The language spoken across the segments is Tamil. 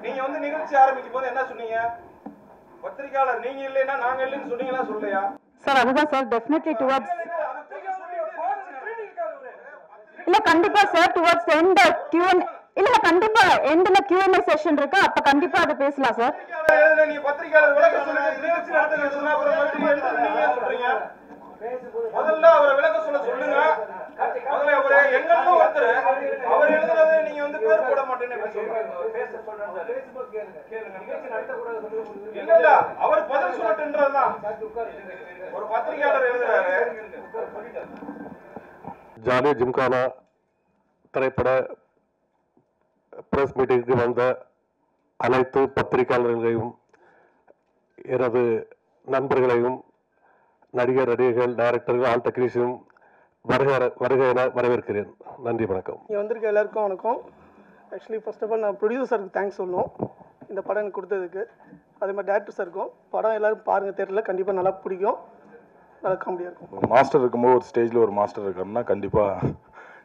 நீங்க வந்து நிகழ்ச்சி ஆரம்பிக்கும் போது என்ன சொன்னீங்க? பத்திரிகையாளர் நீங்க இல்லைன்னா நாங்க இல்லைன்னு சொன்னீங்களா சொல்லலையா? சார் அதுதான் சார் டெஃபினெட்லி டுவர்ட்ஸ் இல்ல கண்டிப்பா சார் டுவர்ட்ஸ் எண்ட் Q&A இல்ல கண்டிப்பா எண்ட்ல Q&A செஷன் இருக்கு அப்ப கண்டிப்பா அதை பேசலாம் சார். நீங்க பத்திரிகையாளர் விளக்க சொல்லுங்க நிகழ்ச்சி நடத்துங்க சொன்னா அப்புறம் நீங்க சொல்றீங்க. முதல்ல அவரை விளக்க சொல்லுங்க. முதல்ல அவரு எங்கன்னு ஒருத்தர் அவர் எழுதுறது நீங்க வந்து பேர் போட மாட்டேன்னு எப்படி சொல்றீங்க? இல்ல இல்ல அவர் பதில் சொல்லட்டுன்றதுதான் ஒரு பத்திரிகையாளர் எழுதுறாரு. ஜாலியா ஜிம்கானா திரைப்பட பிரஸ் மீட்டிங்கு வந்த அனைத்து பத்திரிகையாளர்களையும் எனது நண்பர்களையும் நடிகர் நடிகைகள் டைரக்டர்கள் ஆல் டெக்னீஷியனும் வருகை என வரவேற்கிறேன். நன்றி வணக்கம். இங்கே வந்திருக்க எல்லாருக்கும் வணக்கம். ஆக்சுவலி ஃபர்ஸ்ட் ஆஃப் ஆல் நான் ப்ரொடியூசர் சாருக்கு தேங்க்ஸ் சொல்லணும் இந்த படம் எனக்கு கொடுத்ததுக்கு. அதே மாதிரி டேரக்டர் சாருக்கும். படம் எல்லோரும் பாருங்கள், தேட்டரில் கண்டிப்பாக நல்லா பிடிக்கும், நல்லா காமெடியாக இருக்கும். மாஸ்டர் இருக்கும்போது ஒரு ஸ்டேஜில் ஒரு மாஸ்டர் இருக்காருன்னா கண்டிப்பாக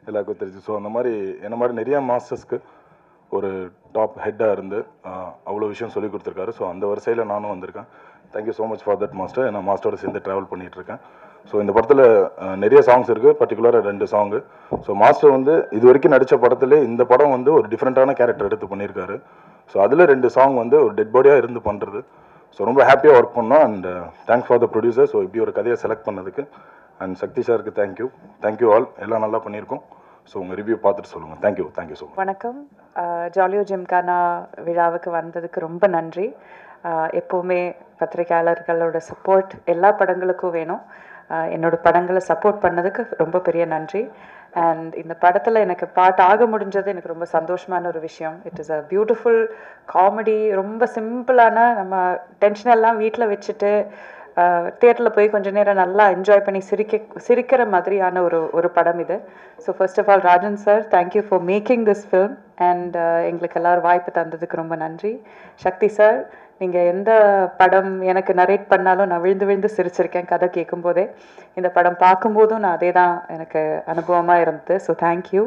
எல்லாருக்கும் தெரிஞ்சு. ஸோ அந்த மாதிரி என்ன மாதிரி நிறையா மாஸ்டர்ஸ்க்கு ஒரு டாப் ஹெட்டாக இருந்து அவ்வளோ விஷயம் சொல்லி கொடுத்துருக்காரு. ஸோ அந்த வரிசையில் நானும் வந்திருக்கேன். Thank you so much for that master. நான் மாஸ்டரோட சேர்ந்து ட்ராவல் பண்ணிகிட்ருக்கேன். ஸோ இந்த படத்தில் நிறைய சாங்ஸ் இருக்குது, பர்டிகுலராக 2 சாங்கு. ஸோ மாஸ்டர் வந்து இது வரைக்கும் நடித்த படத்துல இந்த படம் வந்து ஒரு டிஃப்ரெண்ட்டான கேரக்டர் எடுத்து பண்ணியிருக்காரு. ஸோ அதில் 2 சாங் வந்து ஒரு டெட் பாடியாக இருந்து பண்ணுறது. ஸோ ரொம்ப ஹாப்பியாக ஒர்க் பண்ணோம். And thanks for the producer. So இப்படி ஒரு கதையை செலக்ட் பண்ணதுக்கு. அண்ட் சக்தி சாருக்கு தேங்க்யூ ஆல். எல்லாம் நல்லா பண்ணியிருக்கோம். ஸோ உங்கள் ரிவ்யூ பார்த்துட்டு சொல்லுங்கள். Thank you so much. வணக்கம். ஜாலியோ ஜிம்கானா விழாவுக்கு வந்ததுக்கு ரொம்ப நன்றி. எப்போவுமே பத்திரிகையாளர்களோட சப்போர்ட் எல்லா படங்களுக்கும் வேணும். என்னோட படங்களை சப்போர்ட் பண்ணதுக்கு ரொம்ப பெரிய நன்றி. அண்ட் இந்த படத்தில் எனக்கு பார்ட் ஆக முடிஞ்சது எனக்கு ரொம்ப சந்தோஷமான ஒரு விஷயம். It is a beautiful comedy. ரொம்ப சிம்பிளான நம்ம டென்ஷனெல்லாம் வீட்டில் வச்சுட்டு தியேட்டரில் போய் கொஞ்சம் நேரம் நல்லா என்ஜாய் பண்ணி சிரிக்கிற மாதிரியான ஒரு படம் இது. So first of all Rajan sir, thank you for making this film. And எங்களுக்கு எல்லோரும் வாய்ப்பு தந்ததுக்கு ரொம்ப நன்றி. சக்தி சார், நீங்கள் எந்த படம் எனக்கு நரேட் பண்ணாலும் நான் விழுந்து சிரிச்சிருக்கேன் கதை கேட்கும்போதே. இந்த படம் பார்க்கும்போதும் நான் அதே தான் எனக்கு அனுபவமாக இருந்தது. So thank you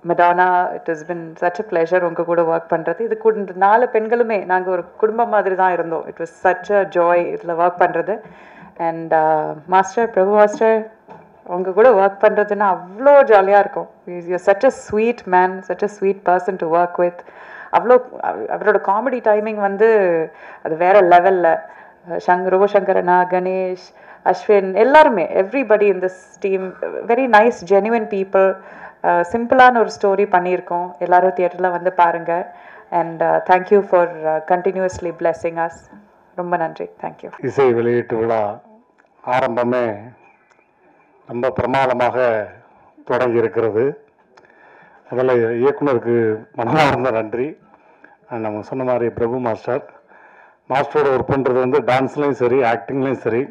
Madonna. It is been such a pleasure உங்கள் கூட ஒர்க் பண்ணுறது. இது கூட 4 பெண்களுமே நாங்கள் ஒரு குடும்பம் மாதிரி தான் இருந்தோம். It was such a joy இதில் ஒர்க் பண்ணுறது. அண்ட் மாஸ்டர் பிரபு மாஸ்டர், உங்கள் கூட ஒர்க் பண்ணுறதுன்னா அவ்வளோ ஜாலியாக இருக்கும். You such a sweet man, such a sweet person to work with. அவரோட காமெடி டைமிங் வந்து அது வேற லெவலில். ரோபோசங்கரனா, கணேஷ், அஸ்வின் எல்லாருமே, everybody in this team very nice genuine people. சிம்பிளான ஒரு ஸ்டோரி பண்ணியிருக்கோம். எல்லாரும் தியேட்டரில் வந்து பாருங்கள். And thank you for continuously blessing as. ரொம்ப நன்றி. தேங்க்யூ. இசை வெளியீட்டு விழா ஆரம்பமே ரொம்ப பிரமாதமாக தொடங்கி இருக்கிறது. அதில் இயக்குனருக்கு மனமார்ந்த நன்றி. நம்ம சொன்ன மாதிரி பிரபு மாஸ்டரோட ஒர்க் பண்ணுறது வந்து டான்ஸ்லேயும் சரி ஆக்டிங்லேயும் சரி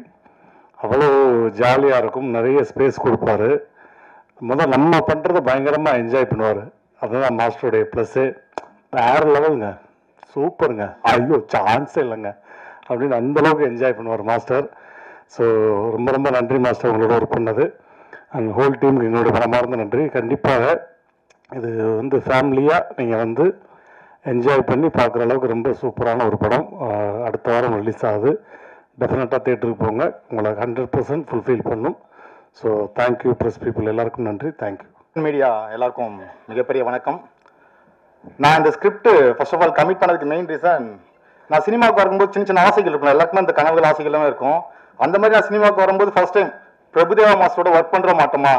அவ்வளோ ஜாலியாக இருக்கும். நிறைய ஸ்பேஸ் கொடுப்பாரு. நம்ம பண்ணுறதை பயங்கரமாக என்ஜாய் பண்ணுவார். அதுதான் மாஸ்டருடைய ப்ளஸ்ஸு. வேறு லெவலுங்க, சூப்பருங்க, ஐயோ சான்ஸே இல்லைங்க அப்படின்னு அந்தளவுக்கு என்ஜாய் பண்ணுவார் மாஸ்டர். ஸோ ரொம்ப நன்றி மாஸ்டர் உங்களோட ஒர்க் பண்ணது. அண்ட் ஹோல் டீமுக்கு எங்களோட மனமார்ந்த நன்றி. கண்டிப்பாக இது வந்து ஃபேமிலியாக நீங்கள் வந்து என்ஜாய் பண்ணி பார்க்குற அளவுக்கு ரொம்ப சூப்பரான ஒரு படம். அடுத்த வாரம் ரிலீஸ் ஆகுது. டெஃபினட்டாக தேட்டருக்கு போங்க, உங்களை 100% ஃபுல்ஃபில் பண்ணும். ஸோ தேங்க்யூ ப்ரெஸ் பீப்புள் எல்லாருக்கும் நன்றி. தேங்க்யூ. மீடியா எல்லாருக்கும் மிகப்பெரிய வணக்கம். நான் இந்த script first of all commit பண்ணதுக்கு மெயின் ரீசன், நான் சினிமாவுக்கு வரும்போது சின்ன ஆசைகள் இருக்கும், எல்லாருக்குமே அந்த கனவுகள் ஆசைகளும் இருக்கும். அந்த மாதிரி நான் சினிமாவுக்கு வரும்போது ஃபர்ஸ்ட் டைம் பிரபுதேவா மாஸ்டரோட ஒர்க் பண்ணுற மாட்டோமா,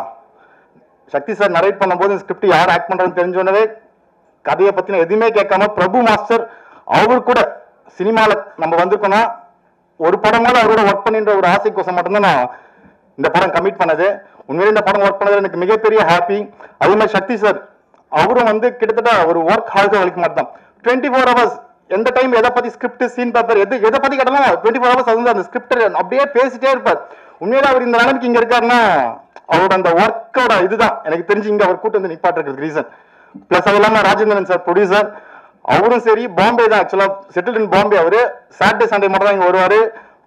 சக்தி சார் நரேட் பண்ணும்போது ஸ்கிரிப்ட் யார் ஆக்ட் பண்ணுறதுன்னு தெரிஞ்சோடனே கதையை பற்றின எதுவுமே கேட்காம பிரபு மாஸ்டர் அவரு கூட சினிமாவில் நம்ம வந்திருக்கோம்னா ஒரு படமால அவரோட ஒர்க் பண்ணின்ற ஒரு ஆசைக்கோசம் மட்டும்தான் நான் இந்த படம் கமிட் பண்ணது. உண்மையிலே இந்த படம் ஒர்க் பண்ணது எனக்கு மிகப்பெரிய ஹாப்பி. அதே மாதிரி சக்தி சார் அவரும் வந்து கிட்டத்தட்ட ஒரு ஒர்க் ஹார்டாக வலிக்க மாட்டான். 24 hours எந்த டைம் எதை பற்றி ஸ்கிரிப்ட் சீன் பேப்பர் எதை பற்றி கேட்டாலும் 24 hours அது வந்து அந்த ஸ்கிரிப்ட் அப்படியே பேசிட்டே இருப்பார். உண்மையிலே அவர் இந்த நிலைமைக்கு இங்கே இருக்காருன்னா அவரோட அந்த ஒர்க்கோட இதுதான் எனக்கு தெரிஞ்சு இங்கே அவர் கூட்டு வந்து நிப்பாட்டுறதுக்கு ரீசன். ப்ளஸ் அது இல்லாமல் ராஜேந்திரன் சார் ப்ரொடியூசர், அவரும் சரி பாம்பே தான் ஆக்சுவலாக செட்டில் இன் பாம்பே. அவரு சாட்டர்டே சண்டே மட்டும் தான் இங்கே வருவார்.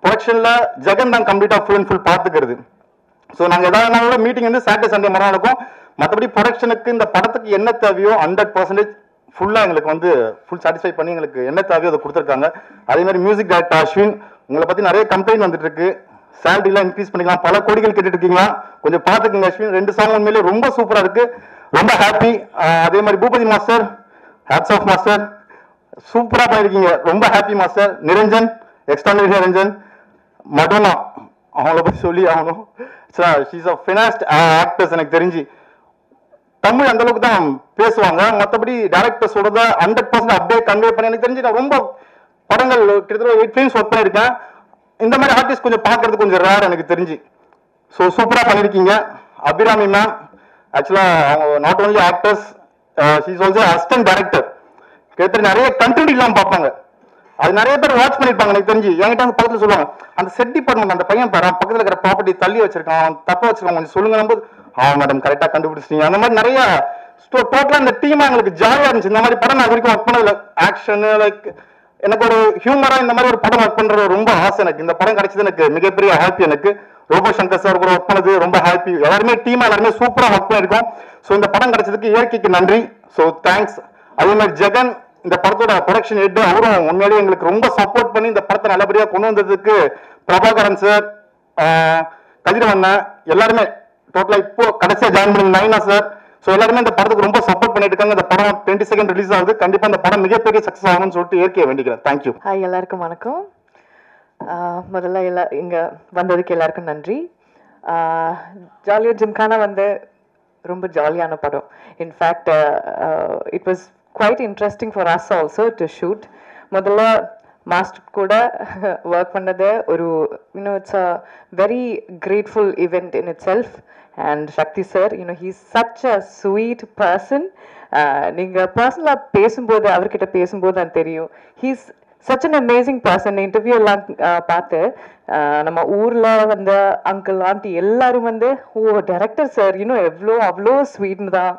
ப்ரொடக்ஷனில் ஜெகன் தான் கம்ப்ளீட்டாக ஃபுல் அண்ட் ஃபுல் பார்த்துக்கிறது. ஸோ நாங்கள் எதாவது மீட்டிங் வந்து சாட்டர்டே சண்டே மட்டும் நடக்கும். மற்றபடி ப்ரொடக்ஷனுக்கு இந்த படத்துக்கு என்ன தேவையோ 100% ஃபுல்லாக எங்களுக்கு வந்து ஃபுல் சாட்டிஸ்ஃபை பண்ணி எங்களுக்கு என்ன தேவையோ அதை கொடுத்துருக்காங்க. அதே மாதிரி மியூசிக் டைரக்டர் அஸ்வின், உங்களை பற்றி நிறைய கம்ப்ளைண்ட் வந்துட்டு இருக்கு, சேலரிலாம் இன்க்ரீஸ் பண்ணிக்கலாம், பல கோடிகள் கேட்டுட்டு இருக்கீங்களா, கொஞ்சம் பார்த்துக்குங்க அஸ்வின். 2 சாங் உண்மையிலே ரொம்ப சூப்பராக இருக்கு, ரொம்ப ஹாப்பி. அதே மாதிரி Boopathy master, hats off master, சூப்பராக பண்ணியிருக்கீங்க, ரொம்ப happy master. Niranjan, extraordinary Niranjan, Madonna, அவங்கள பற்றி சொல்லி ஆகணும். She's a finest actors. எனக்கு தெரிஞ்சு தமிழ் அந்த அளவுக்கு தான் பேசுவாங்க, மற்றபடி டேரக்டர் சொல்றத 100% அப்படியே கன்வே பண்ணி. எனக்கு தெரிஞ்சு நான் ரொம்ப படங்கள் கிட்டத்தட்ட 8 ஃபிலிம்ஸ் ஒர்க் பண்ணியிருக்கேன். இந்த மாதிரி ஆர்டிஸ்ட் கொஞ்சம் பார்க்கறது கொஞ்சம் ரேர் எனக்கு தெரிஞ்சு. ஸோ சூப்பராக பண்ணியிருக்கீங்க. அபிராமி மேம் ஆக்சுவலாக அவங்க not only actors, she's also assistant director. கிட்டத்தட்ட நிறைய கண்டென்ட் இல்லாமல் பார்ப்பாங்க, அது நிறைய பேர் வாட்ச் பண்ணிருப்பாங்க. எனக்கு தெரிஞ்சு என்கிட்ட வந்து பக்கத்தில் சொல்லுவாங்க, அந்த செட் டிபார்ட்மெண்ட் அந்த பையன் பாரு பக்கத்தில் இருக்கிற ப்ராப்பர்ட்டி தள்ளி வச்சிருக்கான், தப்பா வச்சிருக்கான், கொஞ்சம் சொல்லுங்க. போது மேடம் கரெக்டாக கண்டுபிடிச்சிட்டீங்க. அந்த மாதிரி நிறைய டோட்டலாக இந்த டீமா எங்களுக்கு ஜாலியாக இருந்துச்சு. இந்த மாதிரி படம் நான் வரைக்கும் ஒர்க் பண்ணதில்லை. ஆக்ஷன் லைக் எனக்கு ஒரு ஹியூமரா இந்த மாதிரி ஒரு படம் ஒர்க் பண்றது ரொம்ப ஆசை எனக்கு. இந்த படம் கிடைச்சது எனக்கு மிகப்பெரிய ஹாப்பி. எனக்கு ரோபோ சங்கர் சார் கூட ஒர்க் பண்ணது ரொம்ப ஹாப்பி. எல்லாருமே டீமா எல்லாருமே சூப்பரா ஒர்க் பண்ணிருக்கோம். ஸோ இந்த படம் கிடைச்சதுக்கு இயற்கைக்கு நன்றி. So thanks. அதே மாதிரி ஜெகன், இந்த படத்தோட ப்ரொடக்ஷன் ஹெட், அவரும் உண்மையிலேயே எங்களுக்கு ரொம்ப சப்போர்ட் பண்ணி இந்த படத்தை நல்லபடியா கொண்டு வந்ததுக்கு பிரபாகரன் சார், கதிரவண்ணன், எல்லாருமே டோட்டலா இப்போ கடைசியா ஜாயின் பண்ணி நைனா சார். ஸோ எல்லாருமே இந்த படத்துக்கு ரொம்ப சப்போர்ட் பண்ணிட்டு இருக்காங்க. இந்த படம் 22 ரிலீஸ் ஆகுது. கண்டிப்பா இந்த படம் மிகப்பெரிய சக்சஸ் ஆகணும்னு சொல்லிட்டு இயற்கையை வேண்டிக்கிறேன். தேங்க்யூ. ஹாய், எல்லாருக்கும் வணக்கம். முதல்ல இங்க வந்ததுக்கு எல்லாருக்கும் நன்றி. ஜாலியோ ஜிம்கானா வந்து ரொம்ப ஜாலியான படம். In fact it was quite interesting for us also to shoot. முதல்ல மாஸ்டர் கூட ஒர்க் பண்ணது ஒரு it's a very grateful event in itself. And Shakti sir, he's such a sweet person. நீங்க பர்சனலா பேசும்போது அவர்கிட்ட பேசும்போது தான் தெரியும், he's such an amazing person. Interview எல்லாம் பார்த்து நம்ம ஊர்ல வந்த அங்கிள் ஆண்டி எல்லாரும் வந்து டைரக்டர் சார் அவ்வளோ ஸ்வீட்னு தான்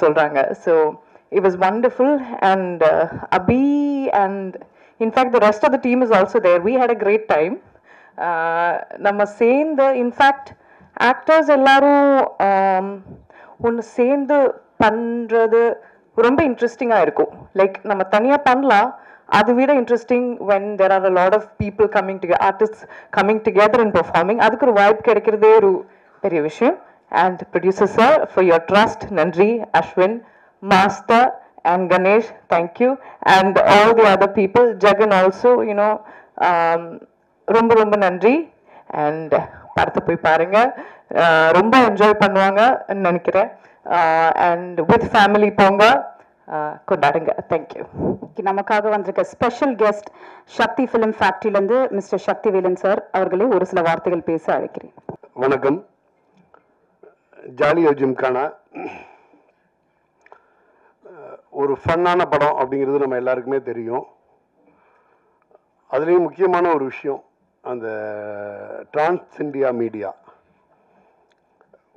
சொல்றாங்க. So it was wonderful. And Abhi and in fact the rest of the team is also there. We had a great time. நம்ம சேர்ந்து இன்ஃபேக்ட் ஆக்டர்ஸ் எல்லாரும் ஒன்று சேர்ந்து பண்ணுறது ரொம்ப இன்ட்ரெஸ்டிங்காக இருக்கும். லைக் நம்ம தனியாக பண்ணலாம், அதை விட interesting when there are a lot of people coming together, artists coming together and performing. அதுக்கு ஒரு வாய்ப்பு கிடைக்கிறதே ஒரு பெரிய விஷயம். And producer sir, for your trust, நன்றி. Ashwin, Master and Ganesh, thank you. And all the other people, Jagan also, ரொம்ப ரொம்ப நன்றி. And படத்தை போய் பாருங்க, ரொம்ப என்ஜாய் பண்ணுவாங்க நினைக்கிறேன். And with family போங்க, கொண்டாடுங்க. தேங்க்யூ. நமக்காக வந்திருக்க ஸ்பெஷல் கெஸ்ட் சக்தி ஃபிலிம் ஃபேக்டரியிலேருந்து மிஸ்டர் சக்தி வேலன் சார் அவர்களே ஒரு சில வார்த்தைகள் பேச அழைக்கிறேன். வணக்கம். ஜாலியோ ஜிம்கானா ஒரு ஃபன்னான படம் அப்படிங்கிறது நம்ம எல்லாருக்குமே தெரியும். அதுலேயும் முக்கியமான ஒரு விஷயம், அந்த டிரான்ஸ் இந்தியா மீடியா.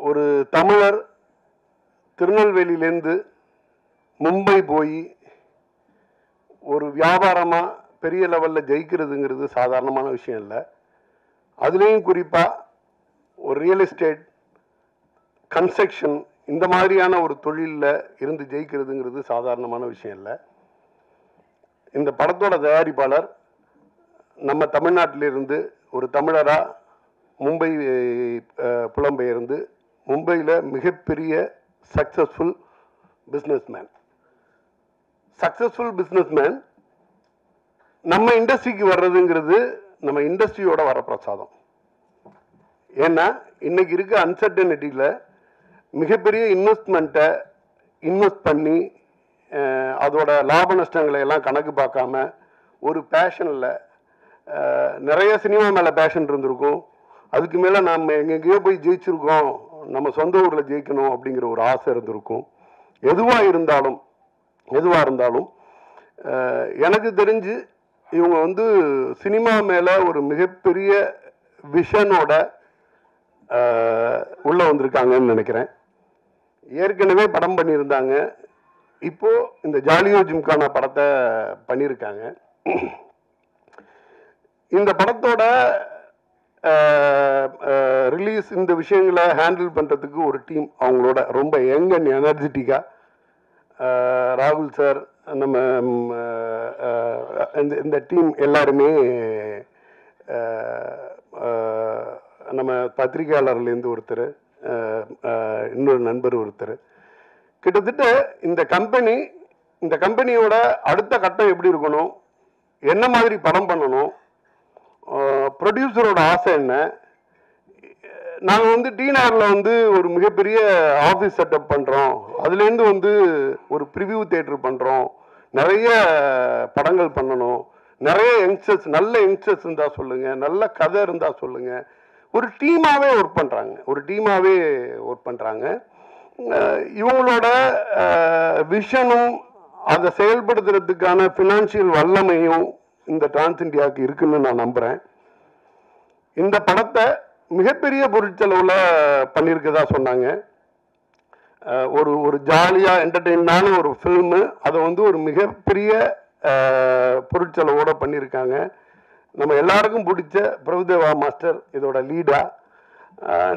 ஒரு தமிழர் திருநெல்வேலியிலேருந்து மும்பை போய் ஒரு வியாபாரமாக பெரிய லெவலில் ஜெயிக்கிறதுங்கிறது சாதாரணமான விஷயம் இல்லை. அதுலேயும் குறிப்பாக ஒரு ரியல் எஸ்டேட், கன்ஸ்ட்ரக்ஷன், இந்த மாதிரியான ஒரு தொழிலில் இருந்து ஜெயிக்கிறதுங்கிறது சாதாரணமான விஷயம் இல்லை. இந்த படத்தோட தயாரிப்பாளர் நம்ம தமிழ்நாட்டிலிருந்து ஒரு தமிழராக மும்பை புலம்பெயர்ந்து மும்பையில் மிகப்பெரிய சக்ஸஸ்ஃபுல் பிஸ்னஸ்மேன். நம்ம இண்டஸ்ட்ரிக்கு வர்றதுங்கிறது நம்ம இண்டஸ்ட்ரியோட வரப்பிரசாதம். ஏன்னா இன்னைக்கு இருக்க அன்சர்டனிட்டியில் மிகப்பெரிய இன்வெஸ்ட்மெண்ட்டை இன்வெஸ்ட் பண்ணி அதோட லாப நஷ்டங்களை எல்லாம் கணக்கு பார்க்காம ஒரு பேஷனில் நிறைய சினிமா மேலே பேஷன் இருந்திருக்கும். அதுக்கு மேலே நம்ம எங்கெங்கேயோ போய் ஜெயிச்சிருக்கோம், நம்ம சொந்த ஊரில் ஜெயிக்கணும் அப்படிங்கிற ஒரு ஆசை இருந்திருக்கும். எதுவாக இருந்தாலும் எனக்கு தெரிஞ்சு இவங்க வந்து சினிமா மேலே ஒரு மிகப்பெரிய விஷனோட உள்ளே வந்திருக்காங்கன்னு நினைக்கிறேன். ஏற்கனவே படம் பண்ணியிருந்தாங்க, இப்போ இந்த ஜாலியோ ஜிம்கானா படத்தை பண்ணியிருக்காங்க. இந்த படத்தோட ரிலீஸ் இந்த விஷயங்களை ஹேண்டில் பண்ணுறதுக்கு ஒரு டீம் அவங்களோட ரொம்ப யங் அண்ட் எனர்ஜெட்டிக்காக ராகுல் சார் நம்ம இந்த டீம் எல்லாருமே நம்ம பத்திரிகையாளர்லேருந்து ஒருத்தர், இன்னொரு நண்பர் ஒருத்தர், கிட்டத்தட்ட இந்த கம்பெனியோட அடுத்த கட்டம் எப்படி இருக்கணும், என்ன மாதிரி படம் பண்ணணும், ப்ரொடியூசரோட ஆசை என்ன. நாங்கள் வந்து டிநகரில் ஒரு மிகப்பெரிய ஆஃபீஸ் செட்டப் பண்ணுறோம், அதுலேருந்து ஒரு ப்ரிவியூ தியேட்டர் பண்ணுறோம், நிறைய படங்கள் பண்ணணும், நிறைய யங்ஸ்டர்ஸ், நல்ல யங்ஸ்டர்ஸ் இருந்தால் சொல்லுங்கள், நல்ல கதை இருந்தால் சொல்லுங்கள். ஒரு டீமாகவே ஒர்க் பண்ணுறாங்க. இவங்களோட விஷனும் அதை செயல்படுத்துறதுக்கான ஃபினான்ஷியல் வல்லமையும் இந்த டிரான்ஸ் இந்தியாவுக்கு இருக்குன்னு நான் நம்புகிறேன். இந்த படத்தை மிகப்பெரிய பொருட்செலவில் பண்ணியிருக்கதா சொன்னாங்க. ஒரு ஜாலியாக என்டர்டெயினான ஒரு ஃபில்மு, அதை ஒரு மிகப்பெரிய பொருட்செலவோடு பண்ணியிருக்காங்க. நம்ம எல்லாருக்கும் பிடிச்ச பிரபுதேவா மாஸ்டர் இதோட லீடா.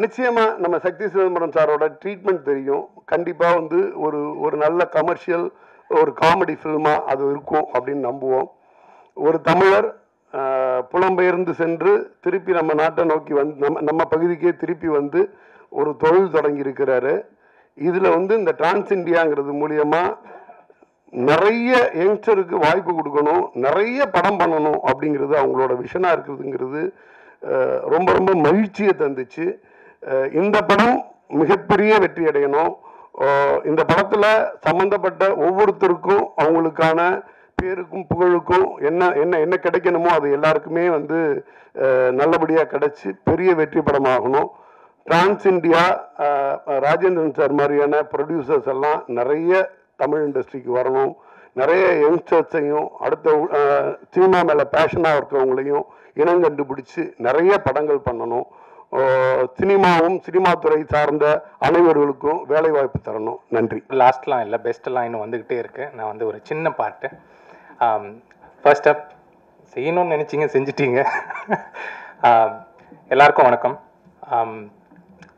நிச்சயமாக நம்ம சக்தி சிதம்பரம் சாரோட ட்ரீட்மெண்ட் தெரியும். கண்டிப்பாக ஒரு நல்ல கமர்ஷியல் ஒரு காமெடி ஃபில்மாக அது இருக்கும் அப்படின்னு நம்புவோம். ஒரு தமிழர் புலம்பெயர்ந்து சென்று திருப்பி நம்ம நாட்டை நோக்கி நம்ம பகுதிக்கே திருப்பி ஒரு தொழில் தொடங்கி இருக்கிறாரு. இதில் இந்த டிரான்ஸ் இந்தியாங்கிறது மூலியமாக நிறைய யங்ஸ்டருக்கு வாய்ப்பு கொடுக்கணும், நிறைய படம் பண்ணணும் அப்படிங்கிறது அவங்களோட விஷனாக இருக்குதுங்கிறது ரொம்ப ரொம்ப மகிழ்ச்சியை தந்துச்சு. இந்த படம் மிகப்பெரிய வெற்றி அடையணும். இந்த படத்தில் சம்மந்தப்பட்ட ஒவ்வொருத்தருக்கும் அவங்களுக்கான பேருக்கும் புகழுக்கும் என்ன கிடைக்கணுமோ அது எல்லாருக்குமே நல்லபடியாக கிடைச்சி பெரிய வெற்றி படமாகணும். டிரான்ஸ் இந்தியா, ராஜேந்திரன் சார் மாதிரியான ப்ரொடியூசர்ஸ் எல்லாம் நிறைய தமிழ் இண்டஸ்ட்ரிக்கு வரணும். நிறைய யங்ஸ்டர்ஸையும் அடுத்த சினிமா மேலே பேஷனாக இருக்கிறவங்களையும் இனம் கண்டுபிடிச்சி நிறைய படங்கள் பண்ணணும். சினிமாவும் சினிமா துறை சார்ந்த அனைவர்களுக்கும் வேலை வாய்ப்பு தரணும். நன்றி. லாஸ்ட்லாம் இல்லை, பெஸ்ட்லாம் இன்னும் வந்துக்கிட்டே இருக்கு. நான் ஒரு சின்ன பாட்டு. ஃபர்ஸ்ட் அப் செய்யணும்னு நினச்சிங்க, செஞ்சிட்டீங்க. எல்லாருக்கும் வணக்கம்.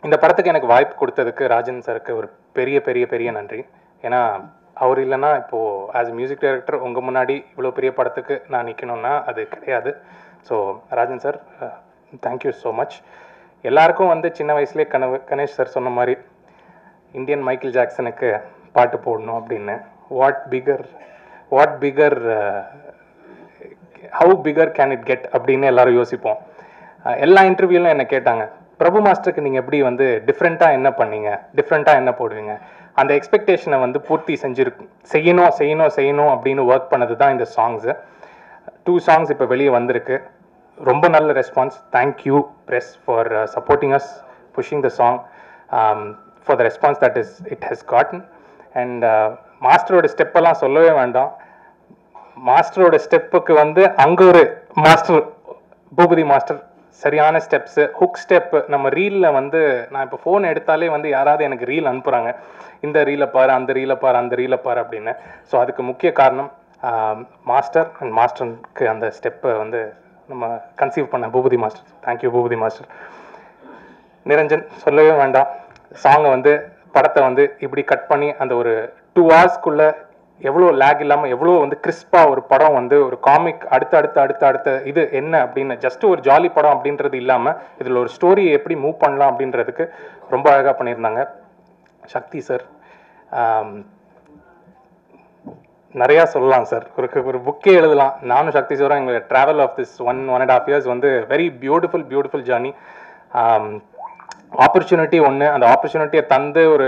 இந்த படத்துக்கு எனக்கு வாய்ப்பு கொடுத்ததுக்கு ராஜன் சாருக்கு ஒரு பெரிய பெரிய பெரிய நன்றி. ஏன்னா அவர் இல்லைன்னா இப்போது ஆஸ் எ மியூசிக் டைரக்டர் உங்கள் முன்னாடி இவ்வளோ பெரிய படத்துக்கு நான் நிற்கணும்னா அது கிடையாது. So Rajan sir, thank you so much. எல்லாருக்கும் சின்ன வயசுலேயே கணேஷ் சார் சொன்ன மாதிரி இந்தியன் மைக்கேல் ஜாக்சனுக்கு பாட்டு போடணும் அப்படின்னு. What bigger how bigger can it get அப்படின்னு எல்லாரும் யோசிப்போம். எல்லா இன்டர்வியூலும் என்ன கேட்டாங்க, பிரபு மாஸ்டருக்கு நீங்கள் எப்படி டிஃப்ரெண்ட்டாக என்ன பண்ணீங்க, டிஃப்ரெண்ட்டாக என்ன போடுவீங்க. அந்த எக்ஸ்பெக்டேஷனை பூர்த்தி செய்யணும் அப்படின்னு ஒர்க் பண்ணது தான் இந்த சாங்ஸு. 2 songs இப்போ வெளியே வந்திருக்கு. ரொம்ப நல்ல response. Thank you press for supporting us, pushing the song, for the response that it has gotten. And மாஸ்டரோட ஸ்டெப்பெல்லாம் சொல்லவே வேண்டாம். மாஸ்டரோட ஸ்டெப்புக்கு அங்கே ஒரு மாஸ்டர், பூபதி மாஸ்டர், சரியான ஸ்டெப்ஸு, ஹுக் ஸ்டெப்பு. நம்ம ரீலில் நான் இப்போ ஃபோன் எடுத்தாலே யாராவது எனக்கு ரீல் அனுப்புகிறாங்க, இந்த ரீலை பாரு, அந்த ரீலை பாரு அப்படின்னு. ஸோ அதுக்கு முக்கிய காரணம் மாஸ்டர் அண்ட் மாஸ்டருக்கு அந்த ஸ்டெப்பை நம்ம கன்சீவ் பண்ண Bhupathi master. Thank you Bhupathi master. Niranjan சொல்லவே வேண்டாம். சாங்கை படத்தை இப்படி கட் பண்ணி அந்த ஒரு 2 hours எவ்வளோ லேக் இல்லாமல் எவ்வளோ கிறிஸ்பாக ஒரு படம் ஒரு காமிக் அடுத்த இது என்ன அப்படின்னு ஜஸ்ட் ஒரு ஜாலி படம் அப்படின்றது இல்லாமல் இதில் ஒரு ஸ்டோரியை எப்படி மூவ் பண்ணலாம் அப்படின்றதுக்கு ரொம்ப அழகாக பண்ணியிருந்தாங்க. சக்தி சார் நிறையா சொல்லலாம் சார். ஒரு புக்கே எழுதலாம். நானும் சக்தி சாரும் எங்கள் travel of this 1.5 years very beautiful journey. Opportunity ஒன்று, அந்த ஆப்பர்ச்சுனிட்டியை தந்து ஒரு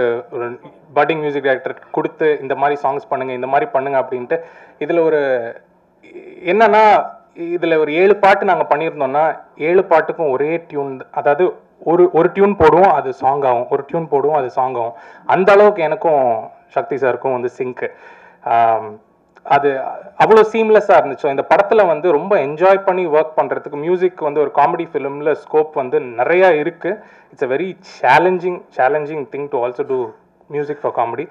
பட்டிங் மியூசிக் டைரக்டர் கொடுத்து இந்த மாதிரி சாங்ஸ் பண்ணுங்க அப்படின்ட்டு. இதில் என்னன்னா இதில் ஒரு 7 பாட்டு நாங்கள் பண்ணியிருந்தோம்னா 7 பாட்டுக்கும் ஒரே டியூன், அதாவது ஒரு டியூன் போடுவோம் அது சாங் ஆகும், ஒரு டியூன் போடுவோம் அது சாங் ஆகும். அந்த அளவுக்கு எனக்கும் சக்தி சாருக்கும் சிங்க்கு. அது அவ்வளோ சீம்லெஸ்ஸாக இருந்துச்சு. இந்த படத்தில் ரொம்ப என்ஜாய் பண்ணி ஒர்க் பண்ணுறதுக்கு மியூசிக் ஒரு காமெடி ஃபிலிமில் ஸ்கோப் நிறையா இருக்குது. It's a very challenging thing to also do music for comedy.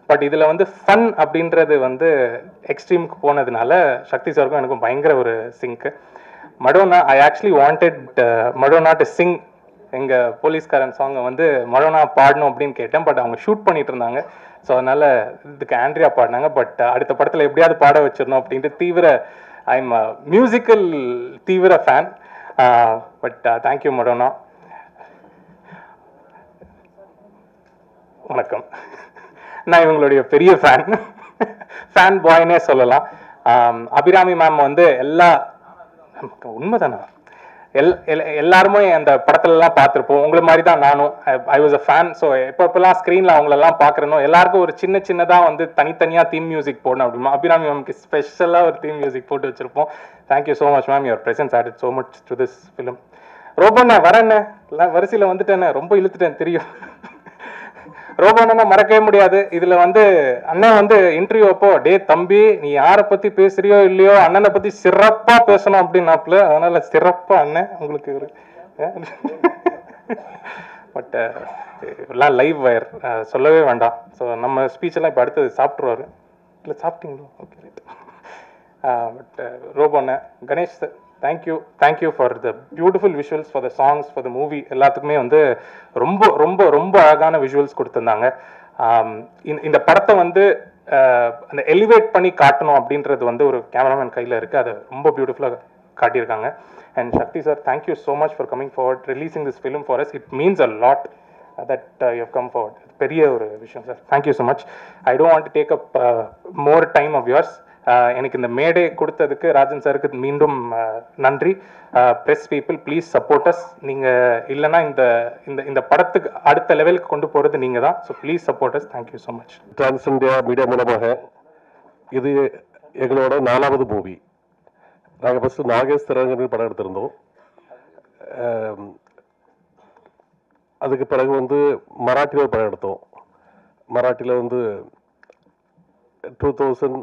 But இதில் வந்து ஃபன் அப்படின்றது வந்து எக்ஸ்ட்ரீமுக்கு போனதுனால சக்தி சாருக்கும் எனக்கும் பயங்கர ஒரு sync. Madonna, I actually wanted Madonna to sing எங்கள் போலீஸ்காரன் சாங்கை வந்து மடோனா பாடணும் அப்படின்னு கேட்டேன். பட் அவங்க ஷூட் பண்ணிட்டு இருந்தாங்க. ஸோ அதனால் இதுக்கு ஆண்ட்ரியா பாடினாங்க. பட் அடுத்த படத்தில் எப்படியாவது பாட வச்சிடணும் அப்படின்ட்டு தீவிர ஐம் மியூசிக்கல் தீவிர ஃபேன். But thank you Madonna. வணக்கம். நான் இவங்களுடைய பெரிய ஃபேன் பாய்னே சொல்லலாம். அபிராமி மேம் வந்து உண்மைதானா எல்லாருமே அந்த படத்துலலாம் பார்த்துருப்போம். உங்களை மாதிரி தான் நானும். I was a fan. So எப்பப்பெல்லாம் ஸ்க்ரீனில் அவங்களெல்லாம் பார்க்குறனோ எல்லாருக்கும் ஒரு சின்னதாக வந்து தனித்தனியாக தீம் மியூசிக் போடணும் அப்படிமா அபிராமி மேம்க்கு ஸ்பெஷலாக ஒரு தீம் மியூசிக் போட்டு வச்சுருப்போம். Thank you so much ma'am. Your presence added so much to this film. ரோபோண்ணே வரேண்ணே, எல்லாம் வரிசையில் வந்துட்டேண்ணே, ரொம்ப இழுத்துட்டேன் தெரியும். ரோபோண்ணா மறக்கவே முடியாது. இதுல வந்து அண்ணன் வந்து இன்டர்வியூ அப்போ, டே தம்பி நீ யாரை பத்தி பேசுறியோ இல்லையோ அண்ணனை பத்தி சிறப்பா பேசணும் அப்படின்னாப்புல. அதனால சிறப்பா அண்ணன் உங்களுக்கு ஒரு பட் எல்லாம் லைவ் வயர் சொல்லவே வேண்டாம். ஸோ நம்ம ஸ்பீச் எல்லாம் இப்போ அடுத்தது சாப்பிட்ருவாரு. இல்லை சாப்பிட்டீங்களோ? Okay right. பட் ரோபோண்ணே, Ganesh sir, thank you for the beautiful visuals, for the songs, for the movie. எல்லாத்துக்குமே வந்து ரொம்ப ரொம்ப ரொம்ப அழகான விஷுவல்ஸ் கொடுத்துருந்தாங்க. இந்த படத்தை வந்து அந்த எலிவேட் பண்ணி காட்டணும் அப்படின்றது வந்து ஒரு கேமராமேன் கையில் இருக்குது. அதை ரொம்ப பியூட்டிஃபுல்லாக காட்டியிருக்காங்க. And Sakthi sir, thank you so much for coming forward, releasing this film for us. It means a lot that you have come forward. பெரிய ஒரு விஷயம் sir. Thank you so much. I don't want to take up more time of yours. எனக்கு இந்த மேடை கொடுத்ததுக்கு ராஜன் சாருக்கு மீண்டும் நன்றி. Press people, please support us. நீங்கள் இல்லைன்னா இந்த படத்துக்கு அடுத்த லெவலுக்கு கொண்டு போகிறது நீங்கள் தான். So please support as. Thank you so much. Trans India media மூலமாக இது எங்களோட 4வது மூவி. நாங்கள் ஃபஸ்ட்டு நாகேஷ் திரங்கன்னு படம் எடுத்திருந்தோம். அதுக்கு பிறகு வந்து மராட்டியில் ஒரு படம் எடுத்தோம். மராட்டியில் வந்து 2000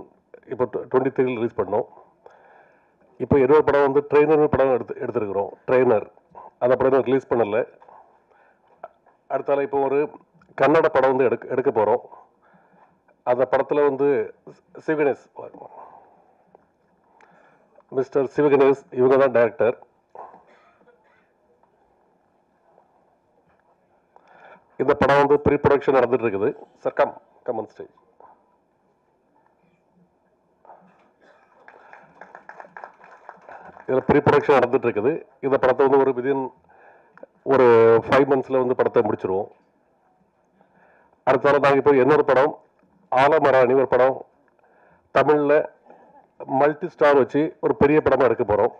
இப்போ 23 ரிலீஸ் பண்ணோம். இப்போ இன்னொரு படம் வந்து ட்ரெயினர் படம் எடுத்துருக்குறோம். ட்ரெயினர் அந்த படம் ரிலீஸ் பண்ணலை. அடுத்தால இப்போ ஒரு கன்னட படம் வந்து எடுக்க போகிறோம். அந்த படத்தில் வந்து சிவகணேஷ், மிஸ்டர் சிவகணேஷ் இவங்க தான் டைரக்டர். இந்த படம் வந்து ப்ரீ ப்ரொடக்ஷன் நடந்துட்டு இருக்குது. Sir come on stage. இதில் ப்ரீ ப்ரொடக்ஷன் நடந்துட்டு இருக்குது. இந்த படத்தை வந்து ஒரு 5 monthsல வந்து படத்தை முடிச்சிருவோம். அடுத்தால நாங்கள் இப்போ இன்னொரு படம் ஆலமராணி ஒரு படம் தமிழில் மல்டி ஸ்டார் வச்சு ஒரு பெரிய படமாக எடுக்க போகிறோம்.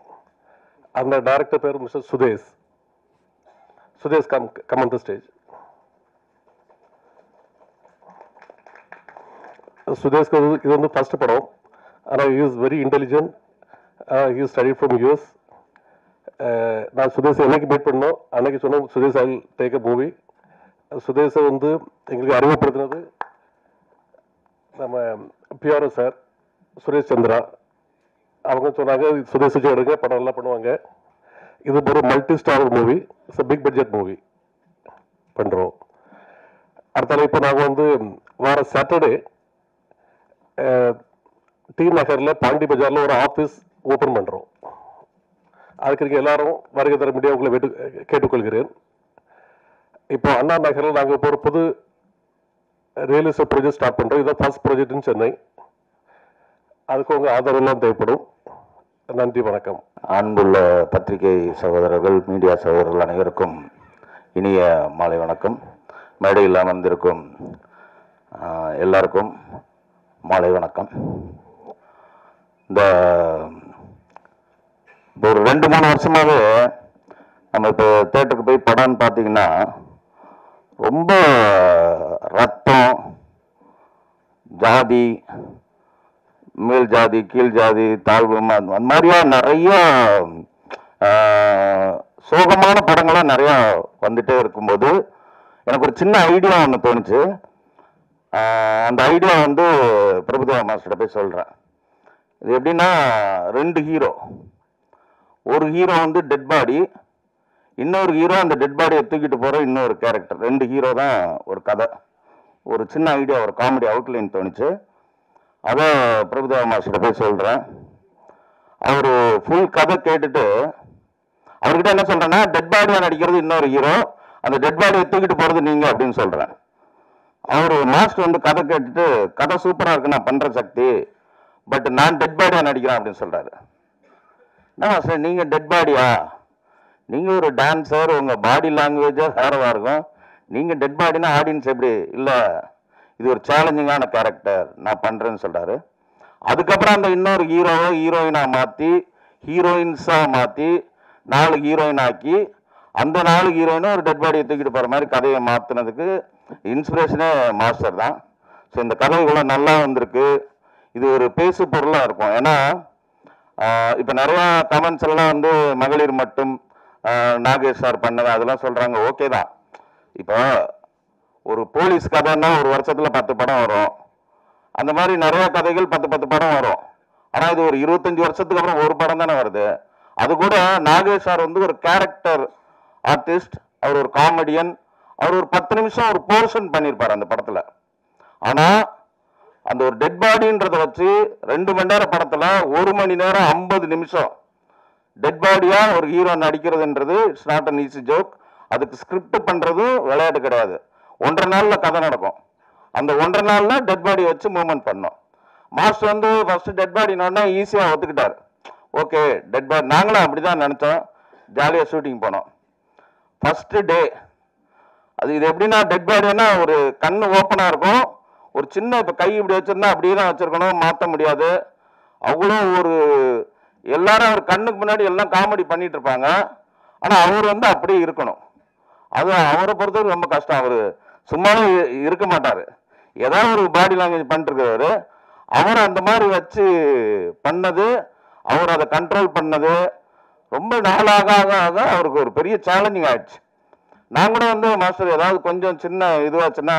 அந்த டைரக்டர் பேர் mister Sudesh come on the stage. சுதேஷ்க்கு இது வந்து ஃபர்ஸ்ட் படம். ஆனால் he is very intelligent. He study from US. நான் சுதேஷை என்னைக்கு மீட் பண்ணோம் அன்னைக்கு சொன்னோம் Sudesh I take a movie. சுதேஷை வந்து எங்களுக்கு அறிமுகப்படுத்தினது நம்ம பிஆர்ஓ சார் சுரேஷ் சந்திரா. அவங்க சொன்னாங்க சுதேஷ் வச்சு எடுங்க, படம் நல்லா பண்ணுவாங்க. இது ஒரு multi star movie, it's a big budget movie பண்ணுறோம். அடுத்தால இப்போ நாங்கள் வந்து வார சாட்டர்டே டி நகரில் பாண்டி பஜாரில் ஒரு ஆஃபீஸ் ஓப்பன் பண்ணுறோம். அதுக்கு நீங்கள் எல்லாரும் வருகை தர முடியாது உங்களை கேட்டுக்கொள்கிறேன். இப்போ அண்ணா நகரில் நாங்கள் இப்போ ஒரு புது ரியல் எஸ்டேட் ப்ராஜெக்ட் ஸ்டார்ட் பண்ணுறோம். இதுதான் ஃபர்ஸ்ட் ப்ராஜெக்ட் இன் சென்னை. அதுக்கு உங்கள் ஆதரவெல்லாம் தேவைப்படும். நன்றி, வணக்கம். அன்புள்ள பத்திரிகை சகோதரர்கள், மீடியா சகோதரர்கள் அனைவருக்கும் இனிய மாலை வணக்கம். மேடையில் அமர்ந்திருக்கும் எல்லாருக்கும் மாலை வணக்கம். இந்த ஒரு 2-3 வருஷமாகவே நம்ம இப்போ தேட்டருக்கு போய் படம்னு பார்த்தீங்கன்னா ரொம்ப ரத்தம், ஜாதி, மேல் ஜாதி, கீழ் ஜாதி, தாழ்வு, அந்த மாதிரியா நிறைய சோகமான படங்கள்லாம் நிறையா வந்துட்டே இருக்கும்போது எனக்கு ஒரு சின்ன ஐடியா ஒன்று தோணுச்சு. அந்த ஐடியா வந்து பிரபுதேவா மாஸ்டர்கிட்ட போய் சொல்கிறேன். இது எப்படின்னா 2 ஹீரோ, ஒரு ஹீரோ வந்து டெட் பாடி, இன்னொரு ஹீரோ அந்த டெட் பாடியை தூக்கிட்டு போகிற இன்னொரு கேரக்டர். 2 ஹீரோ தான் ஒரு கதை. ஒரு சின்ன ஐடியா, ஒரு காமெடி அவுட்லைன் தோணுச்சு. அதை பிரபுதேவா மாஸ்டர் போய் சொல்கிறேன். அவர் ஃபுல் கதை கேட்டுட்டு அவர்கிட்ட என்ன சொல்கிறேன்னா, டெட் பாடியாக நடிக்கிறது இன்னொரு ஹீரோ, அந்த டெட் பாடியை தூக்கிட்டு போகிறது நீங்கள் அப்படின்னு சொல்கிறேன். அவர் மாஸ்டர் வந்து கதை கேட்டுட்டு, கதை சூப்பராக இருக்கு, நான் பண்ணுற சக்தி, பட் நான் டெட் பாடியாக நடிக்கிறேன் அப்படின்னு சொல்கிறாரு. என்ன மாஸ்டர் நீங்கள் டெட் பாடியா? நீங்கள் ஒரு டான்ஸர், உங்கள் பாடி லாங்குவேஜாக வேறவா இருக்கும், நீங்கள் டெட் பாடினா ஆடியன்ஸ் எப்படி? இல்லை, இது ஒரு சேலஞ்சிங்கான கேரக்டர், நான் பண்ணுறேன்னு சொல்கிறாரு. அதுக்கப்புறம் அந்த இன்னொரு ஹீரோவை ஹீரோயினாக மாற்றி, ஹீரோயின்ஸாக மாற்றி 4 ஹீரோயின் ஆக்கி, அந்த 4 ஹீரோயினும் ஒரு டெட் பாடியை தூக்கிட்டு போகிற மாதிரி கதையை மாற்றினதுக்கு இன்ஸ்பிரேஷனே மாஸ்டர் தான். ஸோ இந்த கதை இவ்வளோ நல்லா வந்திருக்கு. இது ஒரு பேசு பொருளாக இருக்கும். ஏன்னா இப்போ நிறையா கமெண்ட்ஸ் எல்லாம் வந்து மகளிர் மட்டும் நாகேஷ் சார் பண்ணது அதெல்லாம் சொல்கிறாங்க, ஓகே தான். இப்போ ஒரு போலீஸ் கதைன்னா ஒரு வருஷத்தில் 10 படம் வரும். அந்த மாதிரி நிறையா கதைகள் 10 படம் வரும். ஆனால் இது ஒரு 25 வருஷத்துக்கு அப்புறம் ஒரு படம் தானே வருது. அது கூட நாகேஷ் சார் வந்து ஒரு கேரக்டர் ஆர்டிஸ்ட், அவர் ஒரு காமெடியன், அவர் ஒரு 10 நிமிஷம் ஒரு போர்ஷன் பண்ணியிருப்பார் அந்த படத்தில். ஆனால் அந்த ஒரு டெட் பாடின்றதை வச்சு 2 மணி நேரம் படத்தில் 1 மணி நேரம் 50 நிமிஷம் டெட் பாடியாக ஒரு ஹீரோ நடிக்கிறதுன்றது it's not an easy joke. அதுக்கு ஸ்கிரிப்ட் பண்ணுறதும் விளையாட்டு கிடையாது. 1.5 நாளில் கதை நடக்கும். அந்த 1.5 நாளில் டெட் பாடி வச்சு மூவ்மெண்ட் பண்ணோம். மாஸ்டர் வந்து ஃபஸ்ட்டு டெட் பாடினோடனே ஈஸியாக ஒத்துக்கிட்டார். ஓகே டெட் பாடி, நாங்களும் அப்படி தான் நினச்சோம். ஜாலியாக ஷூட்டிங் போனோம். ஃபஸ்ட்டு டே அது இது எப்படின்னா, டெட் பாடினா ஒரு கண்ணு ஓப்பனாக இருக்கும், ஒரு சின்ன இப்போ கை இப்படி வச்சிருந்தா அப்படியே தான் வச்சிருக்கணும், மாற்ற முடியாது. அவ்வளோ ஒரு எல்லாரும் அவர் கண்ணுக்கு முன்னாடி எல்லாம் காமெடி பண்ணிட்டு இருப்பாங்க. ஆனால் அவர் வந்து அப்படியே இருக்கணும். அது அவரை பொறுத்தவரைக்கும் ரொம்ப கஷ்டம். அவர் சும்மாவே இருக்க மாட்டார், ஏதாவது ஒரு பாடி லாங்குவேஜ் பண்ணிட்டுருக்கிறவர். அவர் அந்த மாதிரி வச்சு பண்ணது, அவர் அதை கண்ட்ரோல் பண்ணது ரொம்ப நாளாக ஆக அவருக்கு ஒரு பெரிய சேலஞ்சிங் ஆயிடுச்சு. நான் கூட வந்து மாஸ்டர் ஏதாவது கொஞ்சம் சின்ன இதுவாச்சுன்னா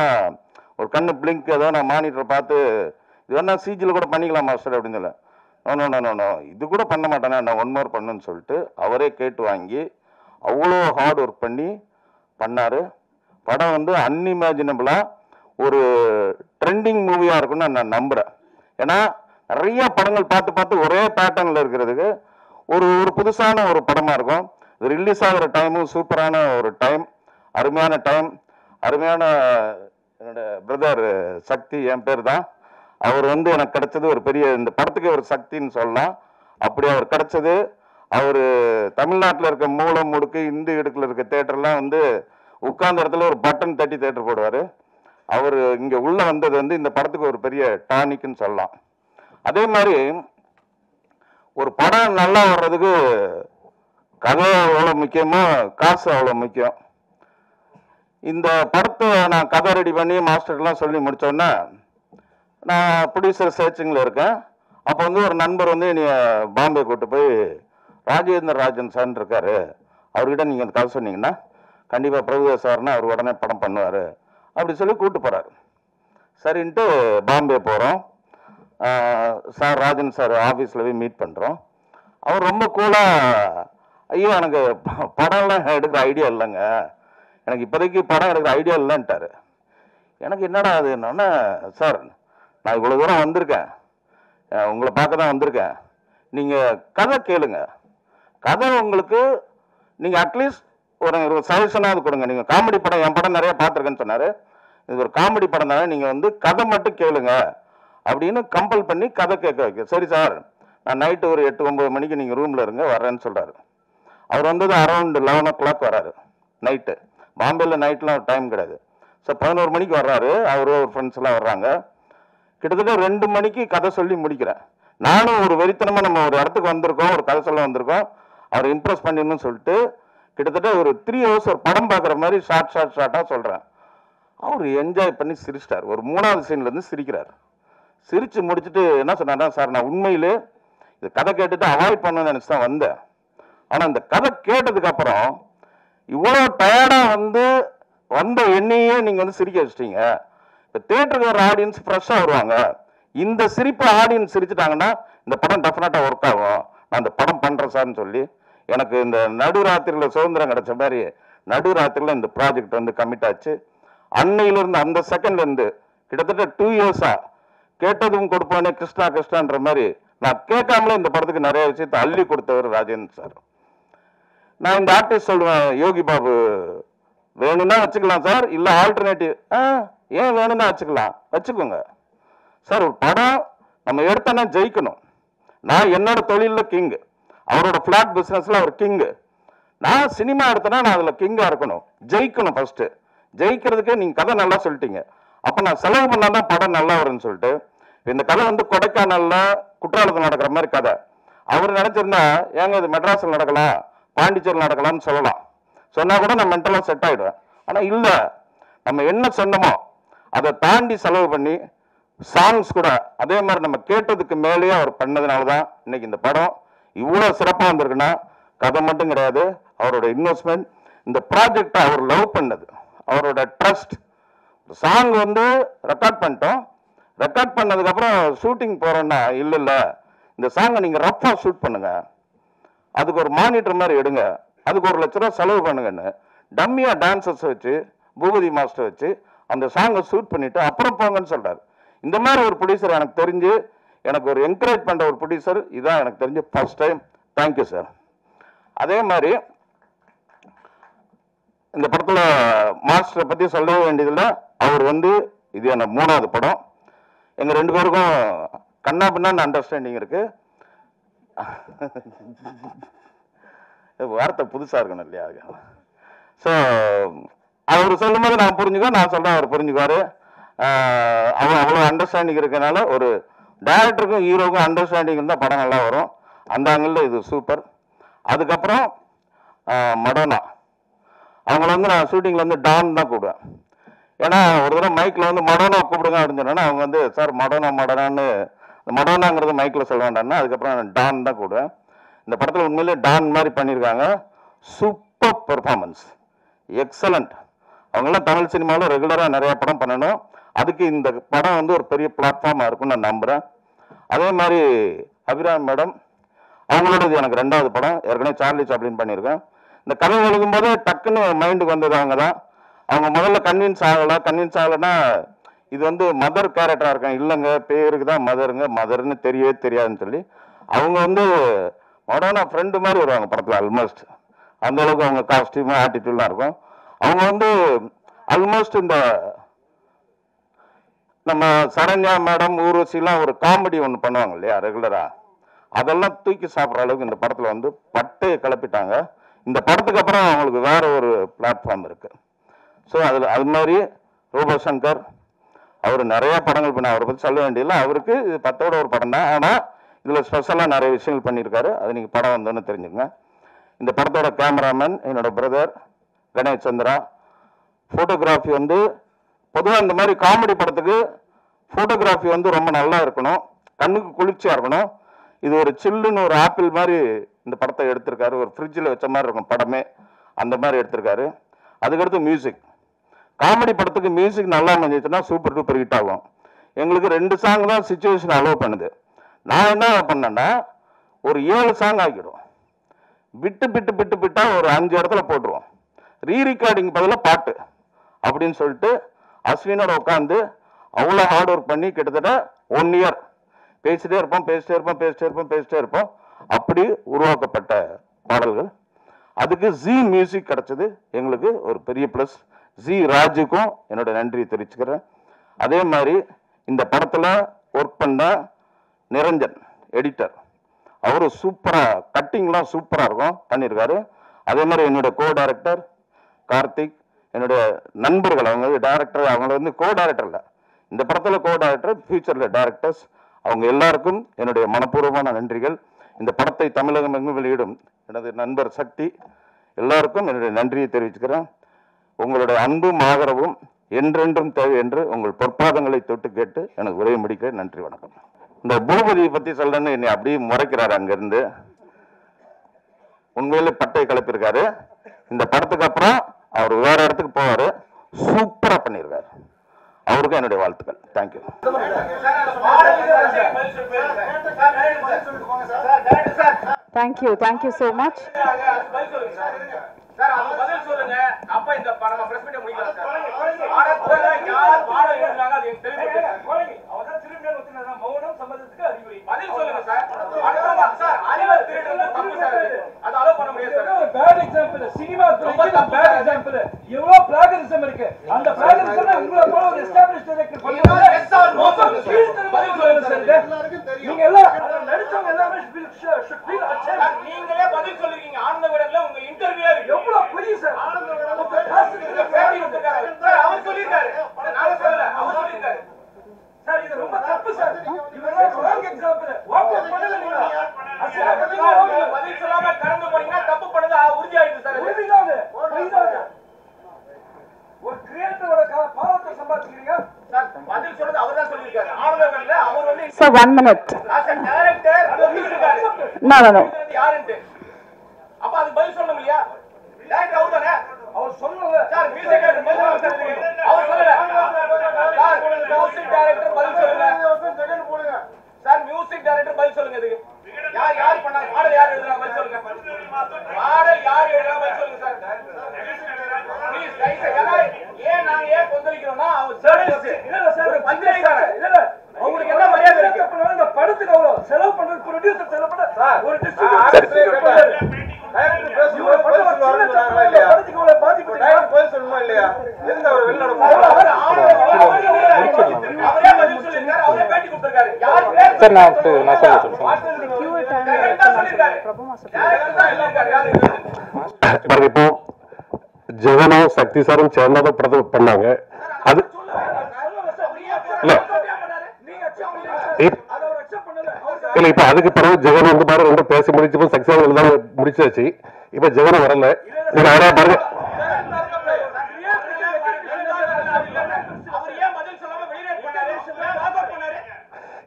ஒரு கண்ணு பிளிங்க் ஏதோ நான் மானிட்டரை பார்த்து இது வேணா சிஜியில் கூட பண்ணிக்கலாம் மாஸ்டர் அப்படின்னு சொல்ல, நோ இது கூட பண்ண மாட்டேன்னா நான் 1 மோர் பண்ணுன்னு சொல்லிட்டு அவரே கேட்டு வாங்கி அவ்வளோ ஹார்ட் ஒர்க் பண்ணி பண்ணார். படம் வந்து அன்இமேஜினபிளாக ஒரு ட்ரெண்டிங் மூவியாக இருக்குன்னு நான் நம்புகிறேன். ஏன்னா நிறைய படங்கள் பார்த்து ஒரே பேட்டர்னில் இருக்கிறதுக்கு ஒரு புதுசான ஒரு படமாக இருக்கும். இது ரிலீஸ் ஆகிற டைமும் சூப்பரான ஒரு டைம், அருமையான டைம். அருமையான என்னோட பிரதர் சக்தி, என் பேர் தான். அவர் வந்து எனக்கு கிடைச்சது ஒரு பெரிய, இந்த படத்துக்கு ஒரு சக்தின்னு சொல்லலாம். அப்படி அவர் கிடைச்சது. அவர் தமிழ்நாட்டில் இருக்க மூலம் முடுக்கு இந்து இடுக்கில் இருக்க தேட்டர்லாம் வந்து உட்கார்ந்த இடத்துல ஒரு பட்டன் தட்டி தேட்டர் போடுவார். அவர் இங்கே உள்ளே வந்தது வந்து இந்த படத்துக்கு ஒரு பெரிய டானிக்னு சொல்லலாம். அதே மாதிரி ஒரு படம் நல்லா வர்றதுக்கு கதை எவ்வளோ முக்கியமோ காசு அவ்வளோ முக்கியம். இந்த படத்தை நான் கதை ரெடி பண்ணி மாஸ்டர்லாம் சொல்லி முடித்தோன்னே நான் ப்ரொடியூசர் சர்ச்சிங்கில் இருக்கேன். அப்போ வந்து ஒரு நண்பர் வந்து என்னை பாம்பே கூப்பிட்டு போய், ராஜேந்திர ராஜன் சார்ன்னு இருக்காரு, அவர்கிட்ட நீங்கள் அந்த கதை சொன்னீங்கன்னா கண்டிப்பாக பிரபுதேவா சார்னா அவர் உடனே படம் பண்ணுவார் அப்படி சொல்லி கூப்பிட்டு போகிறார். சரின்ட்டு பாம்பே போகிறோம். சார் ராஜன் சார் ஆஃபீஸில் போய் மீட் பண்ணுறோம். அவர் ரொம்ப கூலாக, ஐயோ எனக்கு படம்லாம் எடுக்கிற ஐடியா இல்லைங்க, எனக்கு இப்போதைக்கு படம் எடுக்கிற ஐடியா இல்லைன்ட்டார். எனக்கு என்னடா அது என்னன்னா, சார் நான் இவ்வளோ தூரம் வந்திருக்கேன், உங்களை பார்க்க தான் வந்திருக்கேன், நீங்கள் கதை கேளுங்க, கதை உங்களுக்கு நீங்கள் அட்லீஸ்ட் ஒரு சஜஷனாவது கொடுங்க. நீங்கள் காமெடி படம், என் படம் நிறைய பார்த்துருக்கேன்னு சொன்னார். இது ஒரு காமெடி படம் தானே, நீங்கள் வந்து கதை மட்டும் கேளுங்க அப்படின்னு கம்பல் பண்ணி கதை கேட்க வைக்க. சரி சார், நான் நைட்டு ஒரு 8-9 மணிக்கு நீங்கள் ரூமில் இருங்க வர்றேன்னு சொல்கிறாரு. அவர் வந்தது அரௌண்ட் 11 o'clock வர்றாரு நைட்டு. பாம்பேயில் நைட்லாம் டைம் கிடையாது. ஸோ 11 மணிக்கு வர்றாரு. அவர் ஒரு ஃப்ரெண்ட்ஸ் எல்லாம் வர்றாங்க. கிட்டத்தட்ட 2 மணிக்கு கதை சொல்லி முடிக்கிறேன். நானும் ஒரு வெறித்தனமாக நம்ம ஒரு இடத்துக்கு வந்திருக்கோம், ஒரு கதை சொல்ல வந்திருக்கோம், அவர் இம்ப்ரெஸ் பண்ணிடணும்னு சொல்லிட்டு கிட்டத்தட்ட ஒரு 3 hours ஒரு படம் பார்க்குற மாதிரி ஷார்ட்டாக சொல்கிறேன். அவர் என்ஜாய் பண்ணி சிரிச்சிட்டார். ஒரு 3வது சீன்லேருந்து சிரிக்கிறார். சிரித்து முடிச்சுட்டு என்ன சொன்னார்னா, சார் நான் உண்மையிலே இந்த கதை கேட்டுட்டு அவாய்ட் பண்ணணும்னு நினச்சி தான் வந்தேன், ஆனால் இந்த கதை கேட்டதுக்கப்புறம் இவ்வளோ டயர்டாக வந்த என்னையே நீங்கள் வந்து சிரிக்க வச்சிட்டீங்க. இப்போ தேட்டருக்கு வர ஆடியன்ஸ் ஃப்ரெஷ்ஷாக வருவாங்க, இந்த சிரிப்பை ஆடியன்ஸ் சிரிச்சிட்டாங்கன்னா இந்த படம் டெஃபினட்டாக ஒர்க் ஆகும், நான் இந்த படம் பண்ணுறேன் சார்னு சொல்லி எனக்கு இந்த நடுராத்திரியில் சுதந்திரம் கிடைச்ச மாதிரி நடுராத்திரியில் இந்த ப்ராஜெக்ட் வந்து கமிட் ஆச்சு. அன்னையிலிருந்து அந்த செகண்ட்லேருந்து கிட்டத்தட்ட 2 இயர்ஸா கேட்டதும் கொடுப்பானே கிருஷ்ணா கிருஷ்ணான்ற மாதிரி நான் கேட்காமலே இந்த படத்துக்கு நிறைய விஷயத்தை அள்ளி கொடுத்தவர் ராஜேந்திரன் சார். நான் இந்த ஆர்டிஸ்ட் சொல்லுவேன், யோகி பாபு வேணும்னா வச்சுக்கலாம் சார், இல்லை ஆல்டர்னேட்டிவ் ஏன் வேணும்னா வச்சுக்கோங்க சார். ஒரு படம் நம்ம எடுத்தோன்னா ஜெயிக்கணும். நான் என்னோட தொழிலில் கிங்கு, அவரோட ஃப்ளாட் பிஸ்னஸில் அவர் கிங்கு. நான் சினிமா எடுத்தேன்னா நான் அதில் கிங்காக இருக்கணும், ஜெயிக்கணும். ஃபஸ்ட்டு ஜெயிக்கிறதுக்கு நீங்கள் கதை நல்லா சொல்லிட்டீங்க, அப்போ நான் செலவு பண்ணால் தான் படம் நல்லா வரும்னு சொல்லிட்டு இந்த கதை வந்து கொடைக்கானலில் குற்றாலத்தில் நடக்கிற மாதிரி கதை. அவர் நினச்சிருந்தா ஏங்க இது மெட்ராஸில் நடக்கலாம், பாண்டிச்சேரியில் நடக்கலாம்னு சொல்லலாம். சொன்னால் கூட நான் மென்டலாக செட் ஆகிடுவேன். ஆனால் இல்லை, நம்ம என்ன சொன்னமோ அதை தாண்டி செலவு பண்ணி சாங்ஸ் கூட அதே மாதிரி நம்ம கேட்டதுக்கு மேலேயே அவர் பண்ணதுனால தான் இன்னைக்கு இந்த படம் இவ்வளோ சிறப்பாக வந்திருக்குன்னா கதை மட்டும் கிடையாது, அவரோட இன்வெஸ்ட்மெண்ட், இந்த ப்ராஜெக்டை அவர் லவ் பண்ணது, அவரோட ட்ரஸ்ட். சாங் வந்து ரெக்கார்ட் பண்ணிட்டோம், ரெக்கார்ட் பண்ணதுக்கப்புறம் ஷூட்டிங் போகிறோன்னா இல்லை இந்த சாங்கை நீங்கள் ரஃப்பாக ஷூட் பண்ணுங்க, அதுக்கு ஒரு மானிட்டர் மாதிரி எடுங்க, அதுக்கு 1 லட்ச ரூபா செலவு பண்ணுங்கன்னு டம்மியாக டான்சர்ஸ் வச்சு பூபதி மாஸ்டர் வச்சு அந்த சாங்கை ஷூட் பண்ணிவிட்டு அப்புறம் போங்கன்னு சொல்கிறார். இந்த மாதிரி ஒரு ப்ரொடியூசர் எனக்கு தெரிஞ்சு, எனக்கு ஒரு என்கரேஜ் பண்ணுற ஒரு ப்ரொடியூசர் இதான் எனக்கு தெரிஞ்சு ஃபர்ஸ்ட் டைம். Thank you sir. அதே மாதிரி இந்த படத்தில் மாஸ்டரை பற்றி சொல்லவே வேண்டியதில்லை. அவர் வந்து இது என்ன 3வது படம். எங்கள் 2 பேருக்கும் கண்ணா பின்னான்னு அண்டர்ஸ்டாண்டிங் இருக்கு. வார்த்தை புதுசாக இருக்கணும் இல்லையா? ஸோ அவர் சொல்லும் போது நான் புரிஞ்சுக்குவேன், நான் சொல்கிறேன் அவர் புரிஞ்சுக்குவார். அவன் அவ்வளோ அண்டர்ஸ்டாண்டிங் இருக்கனால ஒரு டைரக்டருக்கும் ஹீரோக்கும் அண்டர்ஸ்டாண்டிங் இருந்தால் படம் நல்லா வரும். அந்த ஆங்கிளில் இது சூப்பர். அதுக்கப்புறம் மடோனா, அவங்கள வந்து நான் ஷூட்டிங்கில் வந்து டான் தான் கூப்பிடுவேன். ஏன்னா ஒரு தடவை மைக்கில் வந்து மடோனா கூப்பிடுங்க அப்படின்னு சொன்னேன்னா அவங்க வந்து சார் மடோனான்னு மடோனாங்கிறது மைக்கில் சொல்ல வேண்டாம்னா அதுக்கப்புறம் டான் தான் கூப்பிடுவேன். இந்த படத்தில் உண்மையிலே டான் மாதிரி பண்ணியிருக்காங்க. Super performance, excellent. அவங்களாம் தமிழ் சினிமாவில் ரெகுலராக நிறையா படம் பண்ணணும், அதுக்கு இந்த படம் வந்து ஒரு பெரிய பிளாட்ஃபார்மாக இருக்கும்னு நான் நம்புகிறேன். அதே மாதிரி அபிராம் மேடம், அவங்களோடது எனக்கு 2வது படம். ஏற்கனவே சார்லி சாப்ளின் பண்ணியிருக்கேன். இந்த கதை எழுதும்போது டக்குன்னு மைண்டுக்கு வந்தது அவங்க தான். அவங்க முதல்ல கன்வின்ஸ் ஆகலைன்னா இது வந்து மதர் கேரக்டராக இருக்கேன், இல்லைங்க பேருக்கு தான் மதர்னு தெரியவே தெரியாதுன்னு சொல்லி அவங்க வந்து மடோனா ஃப்ரெண்டு மாதிரி வருவாங்க படத்தில். ஆல்மோஸ்ட் அந்த அளவுக்கு அவங்க காஸ்டியூமு ஆட்டிடியூட்லாம் இருக்கும். அவங்க வந்து ஆல்மோஸ்ட் இந்த நம்ம சரண்யா மேடம் ஊர்வசிலாம் ஒரு காமெடி ஒன்று பண்ணுவாங்க இல்லையா ரெகுலராக, அதெல்லாம் தூக்கி சாப்பிட்ற அளவுக்கு இந்த படத்தில் வந்து பட்டையை கிளப்பிட்டாங்க. இந்த படத்துக்கு அப்புறம் அவங்களுக்கு வேற ஒரு பிளாட்ஃபார்ம் இருக்கு. ஸோ அதில் அது மாதிரி ரூபசங்கர் அவர் நிறைய படங்கள் பண்ண, அவரை பற்றி சொல்ல வேண்டியதில்லை. அவருக்கு இது 10ஓட ஒரு படம் தான், ஆனால் இதில் ஸ்பெஷலாக நிறைய விஷயங்கள் பண்ணியிருக்காரு. அது நீங்கள் படம் வந்தோன்னு தெரிஞ்சுக்கங்க. இந்த படத்தோட கேமராமேன் என்னோட பிரதர் கணேஷ் சந்திரா. ஃபோட்டோகிராஃபி வந்து பொதுவாக இந்த மாதிரி காமெடி படத்துக்கு ஃபோட்டோகிராஃபி வந்து ரொம்ப நல்லா இருக்கணும், கண்ணுக்கு குளிர்ச்சியாக இருக்கணும். இது ஒரு சில்லுன்னு ஒரு ஆப்பிள் மாதிரி இந்த படத்தை எடுத்திருக்காரு, ஒரு ஃப்ரிட்ஜில் வச்ச மாதிரி இருக்கும் படமே, அந்த மாதிரி எடுத்திருக்காரு. அதுக்கடுத்து மியூசிக், காமெடி படத்துக்கு மியூசிக் நல்லா அமைஞ்சிச்சுன்னா சூப்பர் டூப்பர் ஹிட் ஆகும். எங்களுக்கு 2 சாங் தான் சிச்சுவேஷன் அலோவ் பண்ணுது. நான் என்ன பண்ணேன்னா ஒரு 7 சாங் ஆக்கிடுவோம், விட்டால் ஒரு 5 இடத்துல போட்டுருவோம், ரீரெக்கார்டிங் பதிலாக பாட்டு அப்படின்னு சொல்லிட்டு அஸ்வினோட உட்காந்து அவ்வளோ ஹார்ட் ஒர்க் பண்ணி கிட்டத்தட்ட 1 இயர் பேசிட்டே இருப்போம். அப்படி உருவாக்கப்பட்ட பாடல்கள். அதுக்கு ஜி மியூசிக் கிடைச்சது எங்களுக்கு ஒரு பெரிய ப்ளஸ். ஜி ராஜுக்கும் என்னோட நன்றி தெரிவிச்சுக்கிறேன். அதே மாதிரி இந்த படத்தில் ஒர்க் பண்ண நிரஞ்சன் எடிட்டர், அவரு சூப்பராக கட்டிங்லாம் சூப்பராக இருக்கும் பண்ணியிருக்காரு. அதே மாதிரி என்னோட கோ டைரக்டர் கார்த்திக், என்னுடைய நண்பர்கள், அவங்க டைரக்டர், அவங்க வந்து கோ டைரக்டர் இல்லை இந்த படத்தில், கோ டைரக்டர், ஃபியூச்சரில் டைரக்டர்ஸ், அவங்க எல்லாருக்கும் என்னுடைய மனப்பூர்வமான நன்றிகள். இந்த படத்தை தமிழகம் எங்கும் வெளியிடும் எனது நண்பர் சக்தி, எல்லாருக்கும் என்னுடைய நன்றியை தெரிவிச்சுக்கிறேன். உங்களுடைய அன்பும் ஆதரவும் என்றென்றும் தேவை என்று உங்கள் பொற்பாதங்களை தொட்டு கேட்டு எனக்கு உரையை முடிக்கிறேன். நன்றி, வணக்கம். இந்த பூபதியை பற்றி சொல்றேன்னு என்னை அப்படியே முறைக்கிறாரு அங்கிருந்து. உண்மையிலே பட்டை கிளப்பியிருக்காரு. இந்த படத்துக்கு அப்புறம் அவர் வேற இடத்துக்கு போவாரு, சூப்பரா பண்ணியிருக்காரு. அவருக்கும் என்னுடைய வாழ்த்துக்கள். Thank you. Thank you so much. Sir, அவங்க பதில் சொல்லுங்க. அப்ப இந்த நம்ம பிரஸ் மீட் முடிக்கலாம் சார். சொன்னாங்க அது எனக்கு தெரியும். அவதான் திருடன் ஒத்துனா மௌனம் சம்மதத்துக்கு அறிகுறி. பதில் சொல்லுங்க சார். அடுத்தவங்க சார் அறிவை திருடுறது தப்பு சார். அது அலோ பண்ண முடியாது சார். பேட் எக்ஸாம்பிள் சினிமா துறைக்கு பேட் எக்ஸாம்பிள். எவ்வளவு பிளாகரிசம் இருக்கு. அந்த பிளாகரிசம் உங்களை போல ஒரு எஸ்டாப்லிஷ்ட் டைரக்டர் பண்ணுவாங்க. Yes or no sir. பதில் சொல்லுங்க சார். நீங்க எல்லாம் நடிச்சவங்க எல்லாமே should feel ashamed. நீங்களே பதில் சொல்லிருக்கீங்க. ஆனந்த விடன்ல உங்க இன்டர்வியூ எவ்வளவு புரியுது சார். ஆனந்த விடன்ல பேட்டி விட்டுருக்காரு சார். அவர் சொல்லிருக்காரு. நான் சொல்லல. அவர் சொல்லிருக்காரு. சார் இது ரொம்ப தப்பு சார். இவரே ராங் எக்ஸாம்பிள். வாக் அவுட் பண்ணல நீங்க. பதில் சொல்லாம கடந்து போனீங்கன்னா தப்பு பண்ணது உறுதி ஆயிடுது சார். உறுதிதானே. ஒரு கிரியேட்டரோட பாவத்தை சம்பாதிக்கிறீங்க சார். பதில் சொல்றது அவர்தான் சொல்லிருக்காரு. ஆனந்த விடன்ல அவர் வந்து Sir, 1 minute. as a director சொல்லிருக்காரு. No. யாருன்னு அப்ப அது பதில் சொல்லணும் இல்லையா? டைரக்டர் அவர் தானே. அவர் சொல்லல சார். மியூசிக் டைரக்டர் பதில் சொல்லுங்க. அவர் சொல்லல சார். மியூசிக் டைரக்டர் பதில் சொல்லுங்க. செகண்ட் போடுங்க சார். மியூசிக் டைரக்டர் பதில் சொல்லுங்க. இதுக்கு யார் பண்ணாங்க? பாடல் யார் எழுதுறாங்க? பதில் சொல்லுங்க. பாடல் யார் எழுதுறாங்க? பதில் சொல்லுங்க சார். Please guys. ஏன் நாங்க ஏன் கொந்தளிக்கிறோம்னா அவர் ஜர்னலிஸ்ட் இல்ல சார். ஒரு பஞ்சாயத்து இல்ல உங்களுக்கு என்ன மரியாதை இருக்கு? இந்த படத்துக்கு அவ்வளவு செலவு பண்றது ப்ரொடியூசர் செலவு பண்ண ஒரு டிஸ்ட்ரிபியூட்டர் டைரக்டர் பேசும்போது பதில் சொல்லுவாங்க இல்லையா? படத்துக்கு அவ்வளவு பாதிப்பு டைரக்டர் பதில் சொல்லணுமா இல்லையா? எந்த ஒரு வெளிநாடு அவரே பதில் சொல்லிருக்காரு. அவரே பேட்டி கொடுத்திருக்காரு. யார் பேர் சார் நான் சொல்றேன். இப்போ ஜெகனோ சக்தி சாரும் சேர்ந்தாதான் படத்தை பண்ணாங்க. அது இல்ல இப்ப அதுக்கு பிறகு ஜெகன் வந்து பாரு ரொம்ப பேசி முடிச்சு சக்சஸ் தான் முடிச்சாச்சு. இப்ப ஜெகன் வரல. அவரே பாருங்க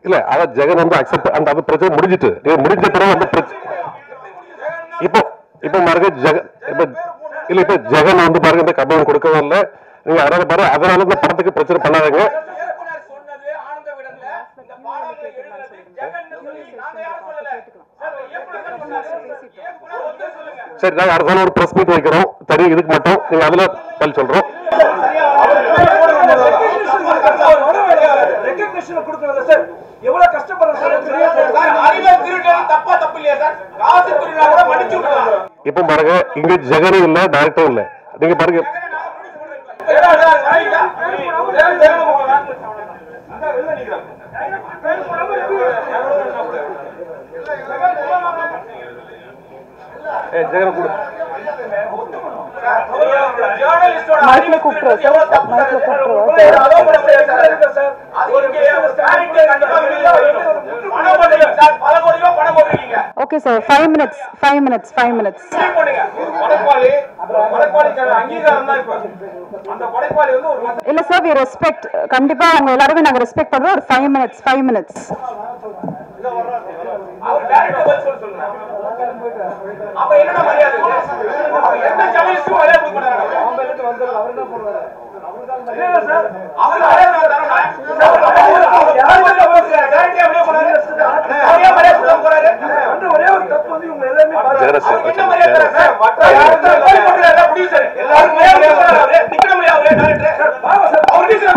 இல்ல அதான் ஜெகன் வந்து அக்செப்ட் அந்த அது பிரச்சனை முடிஞ்சிட்டு முடிஞ்ச பிறகு வந்து இப்போ இப்போ பாருங்க இப்ப ஜெகன் வந்து பாருங்க இந்த கம்பெனி கொடுக்கவே இல்லை. நீங்க அதனால பாருங்க அதனால இந்த படத்துக்கு பிரச்சனை பண்ணாதீங்க. சரி நாங்க அடுத்த ஒரு பிரஸ் மீட் வைக்கிறோம். தனி இதுக்கு மட்டும் நீங்க அதுல பதில் சொல்றோம். எவ்வளவு கஷ்டப்படுறோம் சார். அறிவை திருடுறது தப்பா தப்பு இல்லையா சார்? காசு திருடுறா கூட மன்னிச்சு விடலாம். இப்ப பாருங்க இங்க ஜெகனும் இல்ல டைரக்டரும் இல்ல. நீங்க பாருங்க ஜெகன் கூட மைக்ல கூப்பிடுறோம் சார். மைக்ல கூப்பிடுறோம் சார். Okay sir. 5 minutes. இல்ல சார் we respect கண்டிப்பா அவங்க எல்லாரும் நாங்க ரெஸ்பெக்ட் பண்றோம். ஒரு 5 minutes. அவர் டைரக்டர் பதில் சொல்லுங்க. அப்ப என்ன மரியாதை? எந்த ஜர்னலிஸ்டும் மரியாதை கொடுக்க மாட்டாங்க. அவங்க எடுத்து வந்தாரு. அவர் என்ன சொல்றாரு? இல்ல சார். அவர் மரியாதை தரணும். யார் வந்து பேசுறாரு? டைரக்டர் அப்படியே போறாரு. அவரே மரியாதை கொடுக்க போறாரு. அந்த ஒரே ஒரு தப்பு வந்து இவங்க எல்லாரும் பாருங்க. என்ன மரியாதை தரணும் சார்? மற்ற யாரும் போய் போடுறாரு ப்ரொடியூசர். எல்லாரும் மரியாதை கொடுக்கறாரு. நிக்கற முடியாது அவரே டைரக்டர். சார் பாவ சார். அவர் டீச்சர்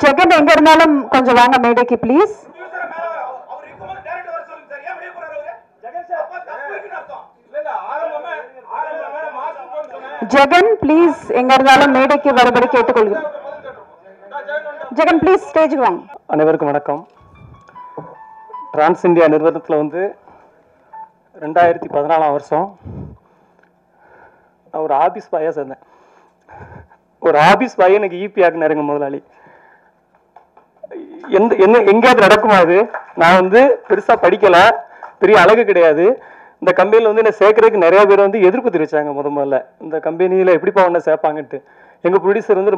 ஜெகன் எங்க இருந்தாலும் கொஞ்சம் வாங்க மேடைக்கு ப்ளீஸ். ஜெகன் ப்ளீஸ் எங்க இருந்தாலும் மேடைக்கு வரும்படி கேட்டுக்கொள்கிறேன். ஜெகன் ப்ளீஸ் ஸ்டேஜுக்கு வாங்க. அனைவருக்கும் வணக்கம். டிரான்ஸ் இந்தியா நிறுவனத்தில் வந்து 2014 வருஷம் நான் ஒரு ஆபீஸ் பாயாக சேர்ந்தேன். ஒரு ஆபீஸ் பாயை எனக்கு ஈபி ஆக்குனாருங்க முதலாளி. எங்கேயாவது நடக்குமா அது? நான் வந்து பெருசா படிக்கல, பெரிய அழகு கிடையாது. இந்த கம்பெனியில் வந்து என்னை சேர்க்கறதுக்கு நிறைய பேர் வந்து எதிர்ப்பு தெரிவிச்சாங்க. முதல்ல இந்த கம்பெனியில் எப்படிப்பா ஒன்றை சேர்ப்பாங்கன்ட்டு. எங்கள் ப்ரொடியூசர் வந்து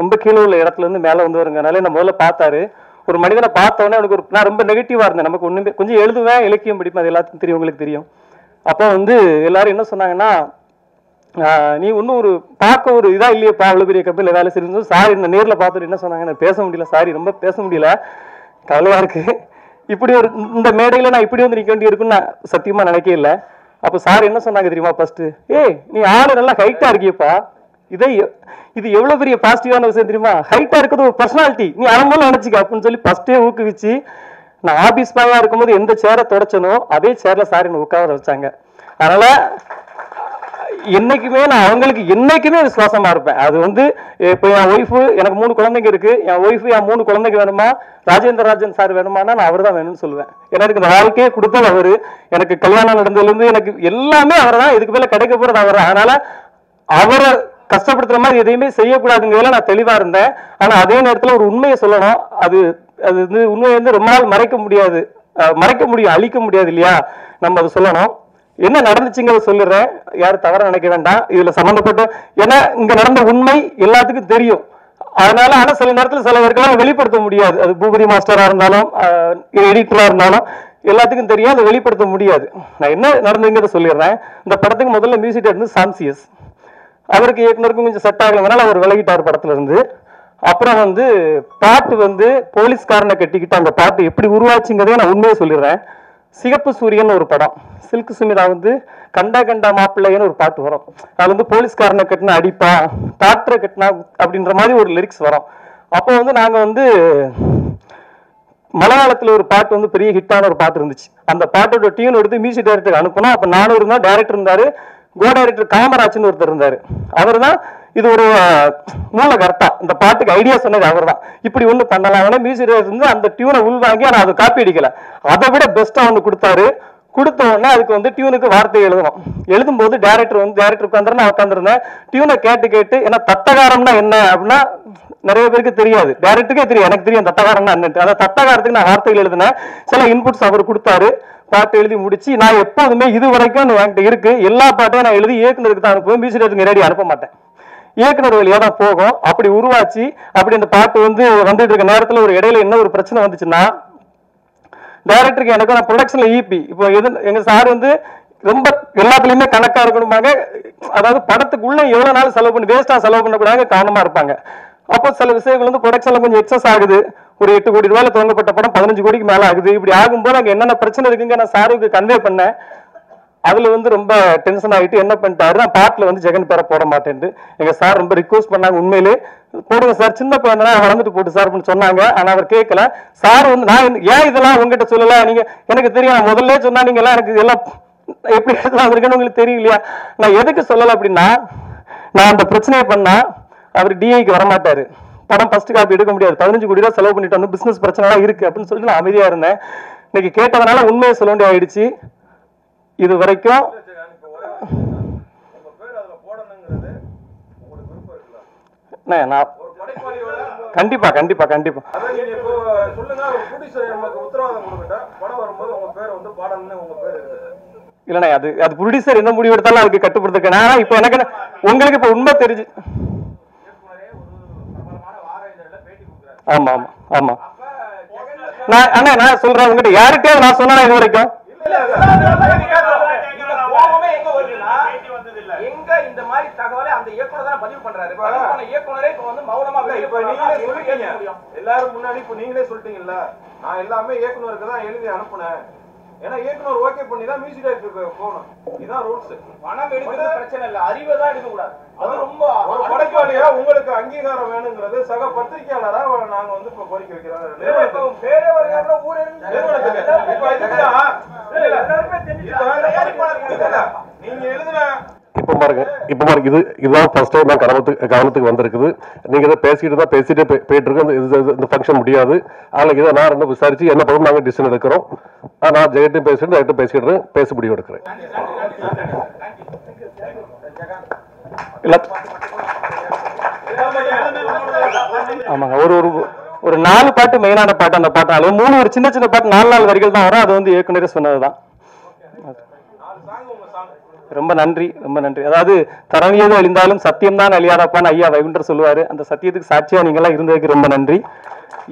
ரொம்ப கீழே உள்ள இடத்துல இருந்து மேலே வந்து வருங்கனால நான் முதல்ல பார்த்தாரு. ஒரு மனிதனை பார்த்தோன்னே அவனுக்கு நான் ரொம்ப நெகட்டிவாக இருந்தேன். நமக்கு ஒன்றுமே கொஞ்சம் எழுதுவேன், இலக்கியம் படிப்பேன், அது எல்லாத்துக்கும் தெரியும், உங்களுக்கு தெரியும். அப்போ வந்து எல்லாரும் என்ன சொன்னாங்கன்னா, நீ இன்னும் ஒரு பார்க்க ஒரு இதாக இல்லையப்பா, அவ்வளோ பெரிய கம்பெனியில் வேலை செய்யணும். சாரி நான் நேரில் பார்த்துட்டு என்ன சொன்னாங்க, நான் பேச முடியல, சாரி ரொம்ப பேச முடியல, கவலையாக இருக்குது. இப்படி ஒரு இந்த மேடையில் நான் இப்படி வந்து நிற்க வேண்டி இருக்குன்னு நான் சத்தியமாக நினைக்கவே இல்லை. அப்போ சார் என்ன சொன்னாங்க தெரியுமா? ஃபர்ஸ்ட், ஏய் நீ ஆளு நல்லா ஹைட்டா இருக்கியப்பா, இது எவ்வளவு பெரிய பாசிட்டிவான விஷயம் தெரியுமா? ஹைட்டா இருக்கிறது ஒரு பர்சனாலிட்டி, நீ அறம்போல நினைச்சுக்க அப்படின்னு சொல்லி ஃபர்ஸ்டே ஊக்குவிச்சு, நான் ஆபீஸ் பாயா இருக்கும்போது எந்த சேரை தொடச்சனோ அதே சேர்ல சார் என்ன உட்கார வச்சாங்க. அதனால என்னைக்குமே நான் அவங்களுக்கு என்னைக்குமே விசுவாசமா இருப்பேன். அது வந்து இப்போ என் ஒய்ஃபு, எனக்கு 3 குழந்தைங்க இருக்கு, என் ஒய்ஃபு என் 3 குழந்தைங்க வேணுமா, ராஜேந்திரராஜன் சார் வேணுமானா நான் அவர் தான் வேணும்னு சொல்லுவேன். எனக்கு இந்த வாழ்க்கையே கொடுத்தது அவரு, எனக்கு கல்யாணம் நடந்ததுலேருந்து எனக்கு எல்லாமே அவர் தான், இதுக்கு மேல கிடைக்க போறது அவர். அதனால அவரை கஷ்டப்படுத்துற மாதிரி எதையுமே செய்யக்கூடாதுங்கிறதுல நான் தெளிவா இருந்தேன். ஆனா அதே நேரத்தில் ஒரு உண்மையை சொல்லணும், அது வந்து உண்மையை வந்து ரொம்ப நாள் மறைக்க முடியாது, அழிக்க முடியாது இல்லையா, நம்ம அதை சொல்லணும். என்ன நடந்துச்சுங்கிறத சொல்லிடுறேன், யாரும் தவற நினைக்க வேண்டாம். இதுல சம்பந்தப்பட்ட, ஏன்னா இங்க நடந்த உண்மை எல்லாத்துக்கும் தெரியும். அதனால ஆனா சில நேரத்தில் சில பேருக்கெல்லாம் வெளிப்படுத்த முடியாது. அது பூபதி மாஸ்டரா இருந்தாலும் எடிட்டரா இருந்தாலும் எல்லாத்துக்கும் தெரியும், அதை வெளிப்படுத்த முடியாது. நான் என்ன நடந்துங்கிறத சொல்லிடுறேன். இந்த படத்துக்கு முதல்ல மியூசிக் இருந்து சாம்சியஸ், அவருக்கு இயக்குனருக்கும் கொஞ்சம் செட் ஆகலைனால அவர் விலகிட்டார் படத்துல இருந்து. அப்புறம் வந்து பாட்டு வந்து போலீஸ்காரனை கட்டிக்கிட்டு அந்த பாட்டு எப்படி உருவாச்சுங்கிறதே நான் உண்மையை சொல்லிடுறேன். சிகப்பு சூரியன் ஒரு படம், சில்க் சுமிதா வந்து கண்டா கண்டா மாப்பிள்ளைன்னு ஒரு பாட்டு வரும். அது வந்து போலீஸ்காரனை கட்டினா அடிப்பா, டாக்டரை கட்டினா அப்படின்ற மாதிரி ஒரு லிரிக்ஸ் வரும். அப்போ வந்து நாங்க வந்து மலையாளத்துல ஒரு பாட்டு வந்து பெரிய ஹிட்டான ஒரு பாட்டு இருந்துச்சு. அந்த பாட்டோட டியூன் எடுத்து மியூசிக் டைரக்டருக்கு அனுப்பணும். அப்ப நானும் இருந்தா, டைரக்டர் இருந்தாரு, கோ டைரக்டர் காமராஜ்னு ஒருத்தர் இருந்தாரு. அவர் தான் இது ஒரு மூல கர்த்தா, இந்த பாட்டுக்கு ஐடியா சொன்னது அவர் தான். இப்படி ஒண்ணு பண்ணலாம், மியூசிக் டைரக்டர் இருந்து அந்த டியூனை உள்வாங்கி, ஆனா அதை காப்பி அடிக்கல, அதை விட பெஸ்டா ஒன்று கொடுத்தாரு. கொடுத்த உடனே அதுக்கு வந்து டியூனுக்கு வார்த்தை எழுதணும். எழுதும்போது டைரக்டர் உட்காந்துரு, நான் உட்காந்துருந்தேன். டியூனை கேட்டு ஏன்னா தத்தகாரம்னா என்ன அப்படின்னா நிறைய பேருக்கு தெரியாது, டைரக்டருக்கே தெரியும், எனக்கு தெரியும் தத்தகாரம்னா என்னட்டு. அந்த தத்தகாரத்துக்கு நான் வார்த்தைகள் எழுதினேன், சில இன்புட்ஸ் அவர் கொடுத்தாரு. பாட்டு எழுதி முடிச்சு நான் எப்போதுமே இது வரைக்கும் என்கிட்ட இருக்கு எல்லா பாட்டையும் நான் எழுதி இயக்குனருக்கு தான் அனுப்புவேன், மியூசிக் டைரக்டருக்கு நேரடி அனுப்ப மாட்டேன், இயக்குனர் வழியா தான் போகும். அப்படி உருவாச்சு. அப்படி அந்த பாட்டு வந்து வந்துட்டு இருக்க நேரத்தில் ஒரு இடையில என்ன ஒரு பிரச்சனை வந்துச்சுன்னா, டைரக்டருக்கு எனக்கு நான் ப்ரொடக்ஷன்ல ஈபி, இப்போ எங்க சார் வந்து ரொம்ப எல்லாத்துலயுமே கணக்கா இருக்கணுமாங்க. அதாவது படத்துக்குள்ள எவ்வளவு நாள் செலவு பண்ணி வேஸ்டா செலவு பண்ணக்கூடாது கவனமா இருப்பாங்க. அப்போ சில விஷயங்கள் வந்து ப்ரொடக்ஷன்ல கொஞ்சம் எக்ஸஸ் ஆகுது. ஒரு 8 கோடி ரூபாயில துவங்கப்பட்ட படம் 15 கோடிக்கு மேல ஆகுது. இப்படி ஆகும்போது அங்க என்னென்ன பிரச்சனை இருக்குங்க நான் சாருக்கு கன்வே பண்ணேன். அதுல வந்து ரொம்ப டென்ஷன் ஆகிட்டு என்ன பண்ணிட்டாரு, நான் பாட்டுல வந்து ஜெகன் பேரை போட மாட்டேன். எங்க சார் ரொம்ப ரிக்வஸ்ட் பண்ணாங்க, உண்மையிலே போடுங்க சார், சின்ன பையன் வளர்ந்துட்டு போட்டு சார் அப்படின்னு சொன்னாங்க. ஆனா அவர் கேட்கல. சார் வந்து நான் ஏன் இதெல்லாம் உங்ககிட்ட சொல்லல, நீங்க எனக்கு தெரியும், முதல்ல சொன்னா நீங்க எல்லாம் எனக்கு எல்லாம் எப்படி இருக்குன்னு உங்களுக்கு தெரியும் இல்லையா, நான் எதுக்கு சொல்லல அப்படின்னா, நான் அந்த பிரச்சனையை பண்ணா அவர் டிஐக்கு வரமாட்டாரு, படம் ஃபர்ஸ்ட் காப்பி எடுக்க முடியாது, 15 கோடி ரூபாய் செலவு பண்ணிட்டு வந்து பிசினஸ் பிரச்சனை எல்லாம் இருக்கு அப்படின்னு சொல்லிட்டு நான் அமைதியா இருந்தேன். இன்னைக்கு கேட்டதுனால உண்மையை சொல்ல வேண்டிய ஆயிடுச்சு. இது வரைக்கும் கண்டிப்பா கண்டிப்பா கண்டிப்பா இல்லண்ணா, அது ப்ரொடியூசர் என்ன முடிவு எடுத்தாலும் அதுக்கு கட்டுப்படுத்த. இப்ப எனக்கு உங்களுக்கு இப்ப உண்மை தெரிஞ்சு, ஆமா ஆமா ஆமா, நான் சொல்றேன் உங்ககிட்ட யாருக்கே நான் சொன்னா இது வரைக்கும் எங்க இந்த மாதிரி தகவலை அந்த இயக்குனர் தான் பதிவு பண்றாரு. இயக்குனரே இப்ப வந்து மௌனமா இப்ப நீங்களே சொல்லிட்டீங்க, எல்லாரும் முன்னாடி இப்ப நீங்களே சொல்லிட்டீங்கல்ல, நான் எல்லாமே இயக்குனருக்கு தான் எழுதி அனுப்புனேன். ஏன்னா இயக்குனர் ஓகே பண்ணி தான் மியூசிக் டைரக்டருக்கு போகணும். இதுதான் ரூல்ஸ். பணம் எடுக்கிறது பிரச்சனை இல்ல, அறிவை தான் எடுக்க கூடாது. அது ரொம்ப ஒரு படைப்பாளியா உங்களுக்கு அங்கீகாரம் வேணுங்கிறது சக பத்திரிகையாளரா நாங்க வந்து இப்ப கோரிக்கை வைக்கிறோம். நீங்க எழுதுன இப்போ பாருங்க இதுதான் ஃபர்ஸ்ட் டைம் நான் கவனத்துக்கு வந்திருக்குது. நீங்க இதை பேசிட்டு போயிட்டு இருக்கோம். இந்த ஃபங்க்ஷன் முடியாது. அதனால இதை நான் ரெண்டும் விசாரிச்சு என்ன படம் நாங்கள் டிசிஷன் எடுக்கிறோம். நான் ஜெயட்டும் பேசிட்டு ஜெயட்டும் பேசிக்கிட்டு பேச முடிவு எடுக்கிறேன். ஆமாங்க, ஒரு 4 பாட்டு மெயினான பாட்டு, அந்த பாட்டு அளவு 3 ஒரு சின்ன சின்ன பாட்டு 4 வரிகள் தான் வரும். அது வந்து ஏற்கனவே சொன்னதுதான். ரொம்ப நன்றி, ரொம்ப நன்றி. அதாவது தரணியது அழிந்தாலும் சத்தியம் தான் அழியாதப்பான்னு ஐயா வைகுண்டர் சொல்லுவாரு. அந்த சத்தியத்துக்கு சாட்சியா நீங்க எல்லாம் இருந்ததுக்கு ரொம்ப நன்றி.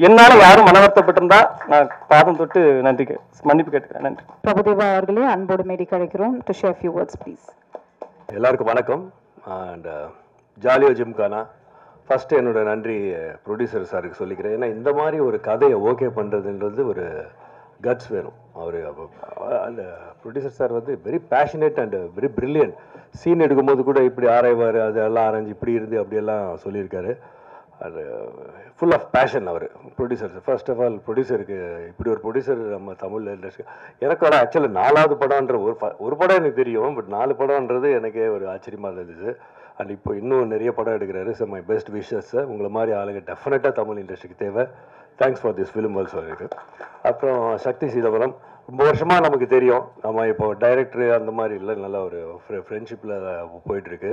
என்னால யாரும் மனவர்த்தப்பட்டிருந்தா நான் பாதம் தொட்டு நன்றி மன்னிப்பு கேட்டுக்கிறேன். நன்றி. பிரபுதேவா அவர்களே அன்போடு மேடை கிடைக்கிறோம். To share few words please. எல்லாருக்கும் வணக்கம். அண்ட் ஜாலியோ ஜிம்கானா ஃபர்ஸ்ட் என்னோட நன்றி ப்ரொடியூசர் சாருக்கு சொல்லிக்கிறேன். ஏன்னா இந்த மாதிரி ஒரு கதையை ஓகே பண்ணுறதுன்றது ஒரு கட்ஸ் வேணும். அவர் அந்த ப்ரொடியூசர் சார் வந்து very passionate and very brilliant. Scene எடுக்கும்போது கூட இப்படி ஆராய்வார், அதெல்லாம் ஆராய்ஞ்சு இப்படி இருந்து அப்படியெல்லாம் சொல்லியிருக்காரு. அது ஃபுல் ஆஃப் பேஷன் அவர் ப்ரொடியூசர். ஃபர்ஸ்ட் ஆஃப் ஆல் ப்ரொடியூசருக்கு இப்படி ஒரு ப்ரொடியூசர் நம்ம தமிழ் இண்டஸ்ட்ரி. எனக்கு ஆனால் ஆக்சுவலாக 4வது படம்ன்ற ஒரு படம் எனக்கு தெரியும், பட் 4 படம்ன்றது எனக்கே ஒரு ஆச்சரியமாக இருந்துச்சு. அண்ட் இப்போ இன்னும் நிறைய படம் எடுக்கிறாரு. So my best wishes. உங்களை மாதிரி ஆளுங்க டெஃபினட்டாக தமிழ் இண்டஸ்ட்ரிக்கு தேவை. Thanks for this film also இருக்கு. அப்புறம் சக்தி சீதாபுரம் ரொம்ப வருஷமாக நமக்கு தெரியும். நம்ம இப்போ டைரக்டரு அந்த மாதிரி இல்லை, நல்ல ஒரு ஃப்ரெண்ட்ஷிப்பில் போயிட்டுருக்கு.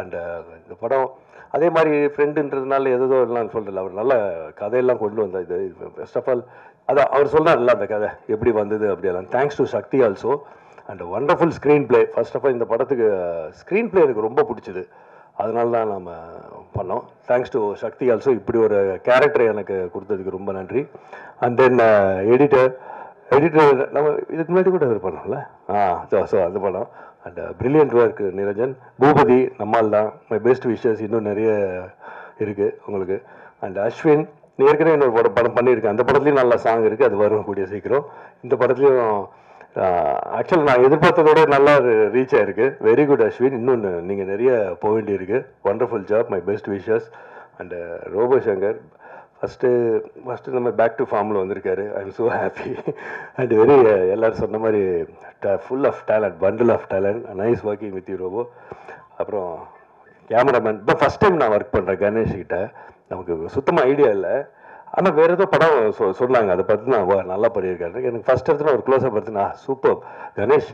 அண்டு இந்த படம் அதே மாதிரி ஃப்ரெண்டுன்றதுனால எதோ எல்லாம் சொல்கிறல, அவர் நல்ல கதையெல்லாம் கொண்டு வந்தார். இது ஃபர்ஸ்ட் ஆஃப் ஆல் அதான் அவர் சொல்கிறார்ல அந்த கதை எப்படி வந்தது அப்படியெல்லாம். Thanks to Sakthi also. And wonderful screenplay. First of all இந்த படத்துக்கு ஸ்க்ரீன் பிளே எனக்கு ரொம்ப பிடிச்சிது, அதனால தான் நம்ம பண்ணோம். Thanks to Sakthi also. இப்படி ஒரு கேரக்டர் எனக்கு கொடுத்ததுக்கு ரொம்ப நன்றி. அண்ட் தென் எடிட்டர் நம்ம இதுக்கு முன்னாடி கூட அவர் பண்ணோம்ல, ஸோ அந்த படம். And brilliant work Niranjan. Bhupathi நம்மால் தான். My best wishes. இன்னும் நிறைய இருக்குது உங்களுக்கு. அண்ட் அஸ்வின் ஏற்கனவே இன்னொரு படம் பண்ணியிருக்கேன், அந்த படத்துலையும் நல்ல சாங் இருக்குது, அது வரும் கூடிய சீக்கிரம். இந்த படத்துலையும் ஆக்சுவலாக நான் எதிர்பார்த்ததோட நல்லா ரீச் ஆகிருக்கு. Very good Ashwin. இன்னும் நீங்கள் நிறைய போக வேண்டியிருக்கு. Wonderful job. My best wishes. And Robo Shankar first நம்ம பேக் டு ஃபார்மில் வந்திருக்காரு. I am so happy. And very எல்லோரும் சொன்ன மாதிரி full of talent, bundle of talent. Nice working with you Robo. அப்புறம் கேமராமேன் இப்போ ஃபஸ்ட் டைம் நான் ஒர்க் பண்ணுறேன் கணேஷ்கிட்ட. நமக்கு சுத்தமாக ஐடியா இல்லை, ஆனால் வேறு ஏதோ படம் சொன்னாங்க, அதை பார்த்து நான் நல்லா பண்ணியிருக்காரு. எனக்கு ஃபஸ்ட் இடத்துல ஒரு க்ளோஸாக பார்த்து நான் சூப்பர் கணேஷ்,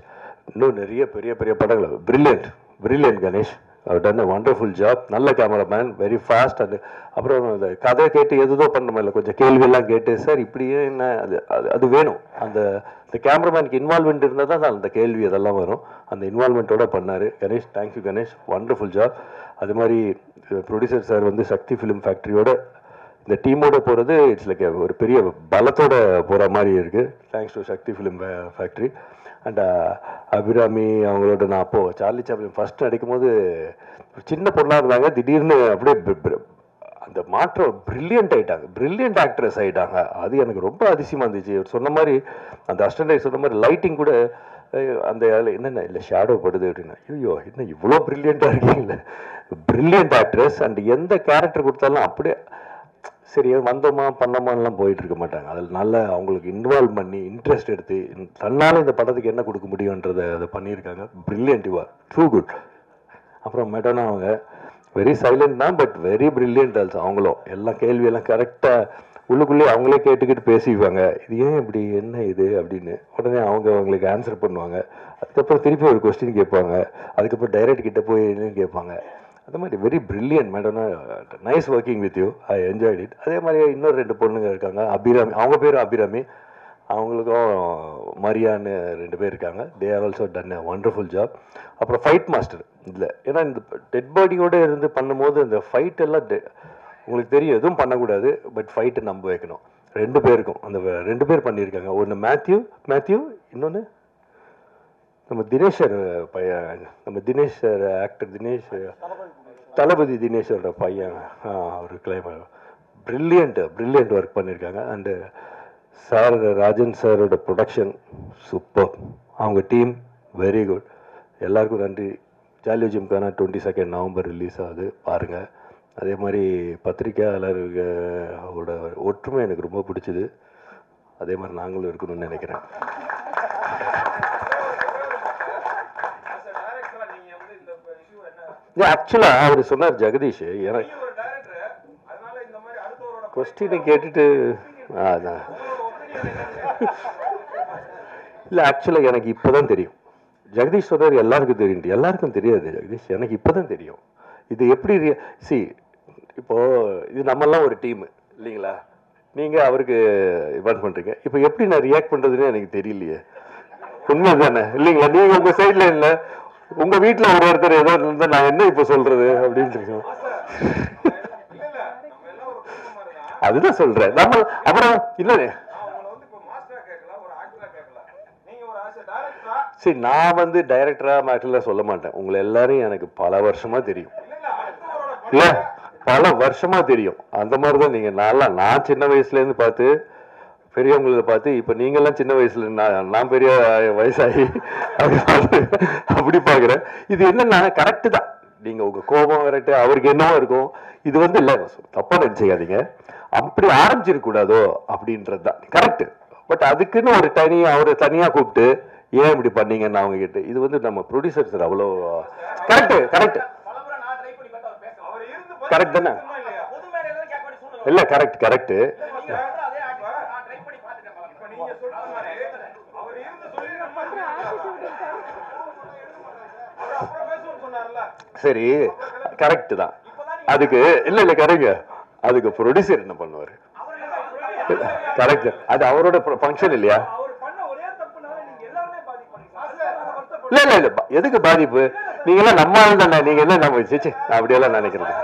இன்னும் நிறைய பெரிய பெரிய படங்கள். பிரில்லியன்ட் கணேஷ். அவர் டன் அ வண்டர்ஃபுல் ஜாப். நல்ல கேமராமேன், வெரி ஃபாஸ்ட். அண்ட் அப்புறம் அந்த கதை கேட்டு எதுதோ பண்ண இல்லை, கொஞ்சம் கேள்வியெல்லாம் கேட்டு சார் இப்படியே என்ன அது வேணும். அந்த கேமராமேனுக்கு இன்வால்மெண்ட் இருந்தால் தான் அந்த கேள்வி அதெல்லாம் வரும். அந்த இன்வால்மெண்ட்டோட பண்ணார் Ganesh. Thank you Ganesh. Wonderful job. அது மாதிரி ப்ரொடியூசர் சார் வந்து சக்தி ஃபிலிம் ஃபேக்ட்ரியோட இந்த டீமோட போகிறது இட்ஸ் லைக் ஒரு பெரிய பலத்தோட போகிற மாதிரி இருக்குது. Thanks to Sakthi film factory. And Abirami அவங்களோட நான் அப்போது சார்லி சாப்ளின் ஃபஸ்ட்டு நடிக்கும்போது சின்ன பொண்ணாக இருந்தாங்க, திடீர்னு அப்படியே அந்த மாற்றம் பிரில்லியன்ட் ஆகிட்டாங்க, பிரில்லியன்ட் ஆக்ட்ரஸ் ஆகிட்டாங்க. அது எனக்கு ரொம்ப அதிசயமாக இருந்துச்சு. சொன்ன மாதிரி அந்த அசிஸ்டன்ட் சொன்ன மாதிரி லைட்டிங் கூட அந்த என்னென்ன இல்லை ஷேடோ படுது அப்படின்னா, ஐயோ என்ன இவ்வளோ பிரில்லியண்ட்டாக இருக்கீங்களே. Brilliant actress. அண்ட் எந்த கேரக்டர் கொடுத்தாலும் அப்படியே சரி வந்தோமா பண்ணோமான்லாம் போயிட்டு இருக்க மாட்டாங்க. அதில் நல்ல அவங்களுக்கு இன்வால்வ் பண்ணி இன்ட்ரெஸ்ட் எடுத்து தன்னால் இந்த படத்துக்கு என்ன கொடுக்க முடியுன்றதை அதை பண்ணியிருக்காங்க. Brilliant. You are true good. அப்புறம் மெடோனா அவங்க வெரி சைலண்ட் தான், பட் வெரி பிரில்லியன்ட் ஆல்சோ. அவங்களும் எல்லாம் கேள்வியெல்லாம் கரெக்டாக உள்ளுக்குள்ளேயே அவங்களே கேட்டுக்கிட்டு பேசிக்குவாங்க. இது ஏன் இப்படி என்ன இது அப்படின்னு உடனே அவங்களுக்கு ஆன்சர் பண்ணுவாங்க. அதுக்கப்புறம் திருப்பி ஒரு கொஸ்டின் கேட்பாங்க. அதுக்கப்புறம் டைரக்ட் கிட்ட போய் என்னன்னு கேட்பாங்க. அந்த மாதிரி வெரி பிரில்லியன்ட் மேடம்னா. Nice working with you. I enjoyed it. அதே மாதிரி இன்னொரு 2 பொண்ணுங்க இருக்காங்க. அபிராமி, அவங்க பேரும் அபிராமி, அவங்களுக்கும் மரியான்னு 2 பேர் இருக்காங்க. They are also done a wonderful job. அப்புறம் ஃபைட் மாஸ்டர் இல்லை, ஏன்னா இந்த டெட் பாடியோடு இருந்து பண்ணும்போது இந்த ஃபைட் எல்லாம் உங்களுக்கு தெரியும் எதுவும் பண்ணக்கூடாது, பட் ஃபைட்டை நம்ப வைக்கணும். 2 பேருக்கும் அந்த 2 பேர் பண்ணியிருக்காங்க. ஒன்று மேத்யூ, இன்னொன்று நம்ம தினேஷர் பையன், நம்ம தினேஷர் ஆக்டர் தினேஷ், தளபதி தினேஷோட பையன். அவர் கிளைமர் பிரில்லியன்ட் ஒர்க் பண்ணியிருக்காங்க. அண்டு சார் ராஜன் சாரோட ப்ரொடக்ஷன் சூப்பர். அவங்க டீம் வெரி குட். எல்லாருக்கும் நன்றி. ஜாலியோ ஜிம்கானா 22 நவம்பர் ரிலீஸ் ஆகுது, பாருங்கள். அதே மாதிரி பத்திரிக்கையாளர்களோட ஒற்றுமை எனக்கு ரொம்ப பிடிச்சிது. அதே மாதிரி நாங்களும் இருக்கணும்னு நினைக்கிறேன். ஆக்சுவலாக அவர் சொன்னார் ஜெகதீஷ், எனக்கு கொஸ்டினை கேட்டுட்டு அதான் இல்லை, ஆக்சுவலாக எனக்கு இப்போ தான் தெரியும். ஜெகதீஷ் சொன்னார் எல்லாருக்கும் தெரியும், எல்லாருக்கும் தெரியாது ஜெகதீஷ், எனக்கு இப்போ தான் தெரியும். இது எப்படி இப்போது இது நம்மெல்லாம் ஒரு டீமு இல்லைங்களா, நீங்கள் அவருக்கு இன்வைட் பண்ணுறீங்க. இப்போ எப்படி நான் ரியாக்ட் பண்ணுறதுன்னு எனக்கு தெரியலையே. உண்மை தானே இல்லைங்களா? நீங்கள் உங்கள் சைடில் இல்லை, உங்கள் வீட்டில் ஒருத்தர் ஏதோ இருந்தால் நான் என்ன இப்போ சொல்கிறது அப்படின்னு இருக்கோம். அதுதான் சொல்கிறேன். நம்ம அப்புறம் இல்லை சரி, நான் வந்து டைரக்டராக மேட்டரில் சொல்ல மாட்டேன். உங்களை எல்லாரையும் எனக்கு பல வருஷமாக தெரியும். இல்லை பல வருஷமாக தெரியும். அந்த மாதிரி தான் நீங்கள் நான் சின்ன வயசுலேருந்து பார்த்து பெரியவங்களை பார்த்து இப்போ நீங்கள்லாம் சின்ன வயசுல நான் பெரிய வயசாகி அப்படி பார்க்குறேன். இது என்னன்னா கரெக்டு தான். நீங்கள் உங்கள் கோபம் கரெக்டு, அவருக்கு என்னவோ இருக்கும். இது வந்து இல்லை, தப்பாக நினச்சிக்காதீங்க, அப்படி ஆரம்பிச்சிருக்கூடாதோ அப்படின்றது தான் கரெக்டு. பட் அதுக்குன்னு ஒரு அவரை தனியாக கூப்பிட்டு ஏன் இப்படி பண்ணீங்கன்னு அவங்க கிட்ட, இது வந்து நம்ம ப்ரொடியூசர் சார் அவ்வளோ கரெக்டு கரெக்ட் கரெக்ட் தானே? இல்லை கரெக்ட் கரெக்டு. சரி கரெக்ட் தான். அதுக்கு இல்லை கரெக்ட், அதுக்கு ப்ரொடியூசர் என்ன பண்ணுவார்? கரெக்ட், அது அவரோட ஃபங்க்ஷன் இல்லையா? இல்ல இல்ல இல்ல, எதுக்கு பாதிப்பு? நீங்க எல்லாம் நம்ம ஆள் தானே, நீங்க என்ன நம்ம சிச்சு அப்படியெல்லாம் நினைக்கிறது.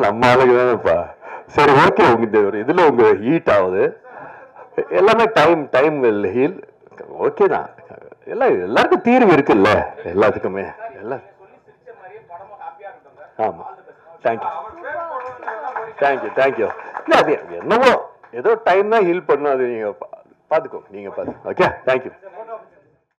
நம்ம ஆளுக்கு தானேப்பா. சரி ஓகே, உங்க இதுல உங்க ஹீட் ஆகுது எல்லாமே, டைம் வில் ஹீல். ஓகே தான், எல்லாருக்கும் தீர்வு இருக்குல்ல எல்லாத்துக்குமே. எல்லாம் ஆமா, தேங்க்யூ. இல்லை அது என்னவோ ஏதோ டைம் தான் ஹீல் பண்ணும், அது நீங்க பார்த்துக்கோ, நீங்க பார்த்து. Okay, thank you.